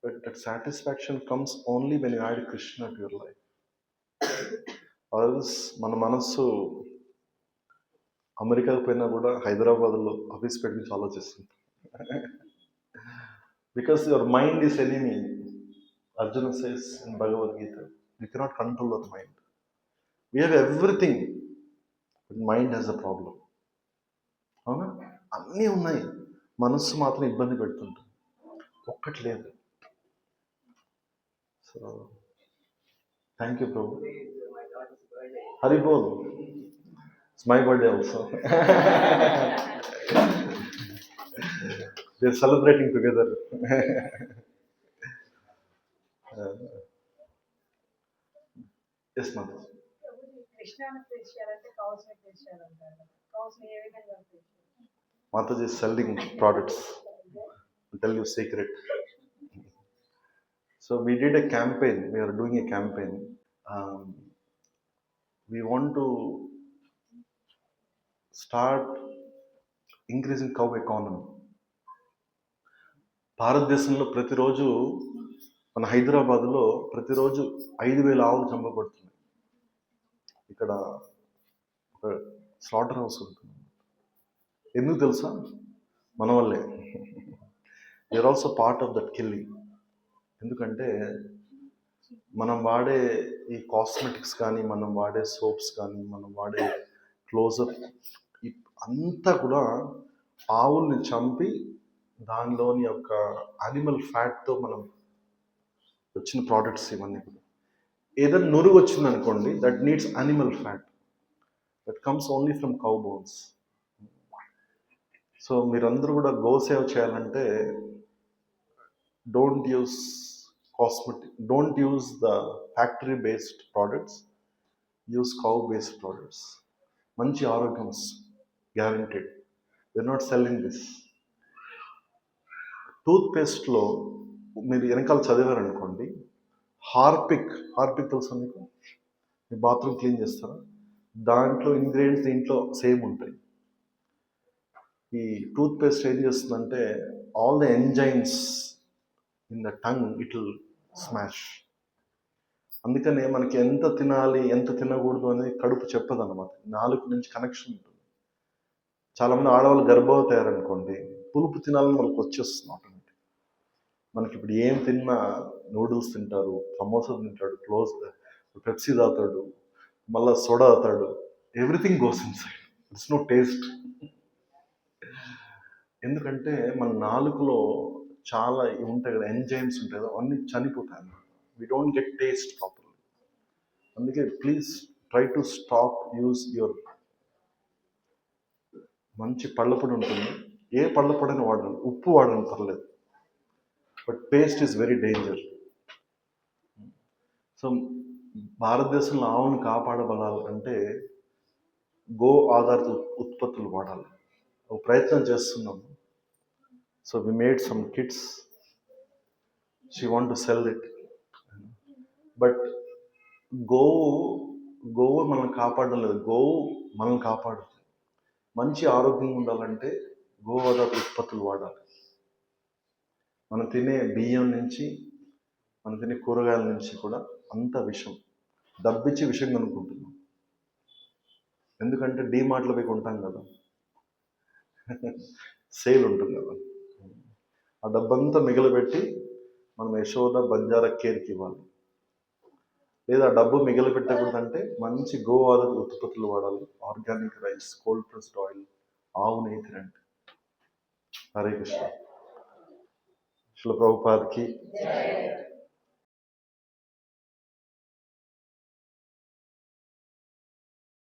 But that satisfaction comes only when you add Krishna to your life. Or else, మన మనస్సు అమెరికాకు పోయినా కూడా హైదరాబాద్లో office పెట్టి ఆలోచిస్తుంది. Because your mind is enemy. Arjuna says in Bhagavad Gita, you cannot control the mind. We have everything, but mind has a problem. అవునా? అన్నీ ఉన్నాయి, మనస్సు మాత్రం ఇబ్బంది పెడుతుంటుంది, ఒక్కటి లేదు. So thank you Prabhu. Today is my daughter's birthday. Hari Bol. It's my birthday also. They're celebrating together. Yes, ma'am. కృష్ణాను ఫేస్ చేయాలంటే కౌస్ని ఫేస్ చేయాలంటారు. కౌస్ని ఏ విధంగా ఫేస్ చేయాలి? Mataji is selling products. I'll tell you secret. So we did a campaign. We are doing a campaign. We want to start increasing cow economy. భారతదేశంలో ప్రతిరోజు మన హైదరాబాద్లో ప్రతిరోజు 5,000 ఆవులు చంపబడుతున్నాయి. ఇక్కడ ఒక స్లాటర్ హౌస్ ఉంటుంది. ఎందుకు తెలుసా? మన వల్లే. We're also part of that killing. ఎందుకంటే మనం వాడే ఈ కాస్మెటిక్స్ కానీ, మనం వాడే సోప్స్ కానీ, మనం వాడే క్లోజప్ అంతా కూడా ఆవుల్ని చంపి దానిలోని యొక్క యానిమల్ ఫ్యాట్తో మనం వచ్చిన ప్రోడక్ట్స్ ఇవన్నీ కూడా. ఏదైనా నురుగు వచ్చిందనుకోండి, that needs animal fat, that comes only from cow bones. So మీరందరూ కూడా గోసేవ చేయాలంటే don't use cosmetic, don't use the factory based products, use cow based products. మంచి ఆరోగ్యం guaranteed. We are not selling this. టూత్పేస్ట్లో మీరు వెనకాల చదివారనుకోండి, హార్పిక్ తెలుసా మీకు? మీ బాత్రూమ్ క్లీన్ చేస్తారా? దాంట్లో ఇంగ్రీడియంట్స్ దీంట్లో సేమ్ ఉంటాయి. ఈ టూత్పేస్ట్ ఏం చేస్తుందంటే all the enzymes in the tongue it will smash. అందుకనే మనకి ఎంత తినాలి ఎంత తినకూడదు అనేది కడుపు చెప్పదు అనమాట. నాలుగు నుంచి కనెక్షన్ ఉంటుంది. చాలామంది ఆడవాళ్ళు గర్భవతి అయ్యారనుకోండి, పులుపు తినాలని మనకు వచ్చేస్తుంది ఆటోమేటిక్. మనకి ఇప్పుడు ఏం తిన్నా నూడిల్స్ తింటారు, సమోసా తింటాడు, పెప్సీ తాగుతాడు, మళ్ళీ సోడా తాగుతాడు. Everything goes inside. It's no taste. ఎందుకంటే మన నాలుకలో చాలా ఉంటాయి కదా, ఎంజైమ్స్ ఉంటాయి కదా, అవన్నీ చనిపోతాయి అన్నమాట. We don't get taste properly. అందుకే please try to stop use your మంచి పళ్ళపొడి ఉంటుంది. ఏ పళ్ళపొడిని వాడండి, ఉప్పు వాడండి పర్లేదు, బట్ paste is very danger. So భారతదేశంలో ఆవును కాపాడబడాలంటే గో ఆధారిత ఉత్పత్తులు వాడాలి. ఒక ప్రయత్నం చేస్తున్నాము. So we made some kits. She want to sell it. But గోవు మనల్ని కాపాడడం లేదు, గోవు మనల్ని కాపాడుతుంది. మంచి ఆరోగ్యంగా ఉండాలంటే గో ఆధారిత ఉత్పత్తులు వాడాలి. మనం తినే బియ్యం నుంచి, మనం తినే కూరగాయల నుంచి కూడా అంత విషం, డబ్బిచ్చి విషం కొనుక్కుంటున్నాం. ఎందుకంటే డీమార్ట్లో పోయి కొంటాం కదా, సేల్ ఉంటుంది కదా, ఆ డబ్బంతా మిగిలిపెట్టి మనం యశోద బంజారా కేర్కి ఇవ్వాలి. లేదా డబ్బు మిగిలిపెట్టకూడదంటే మంచి గో ఆధారిత ఉత్పత్తులు వాడాలి. Organic rice, cold pressed oil, ఆవు నెయ్యి తినండి. హరే కృష్ణ. శిల ప్రభుపాద్కి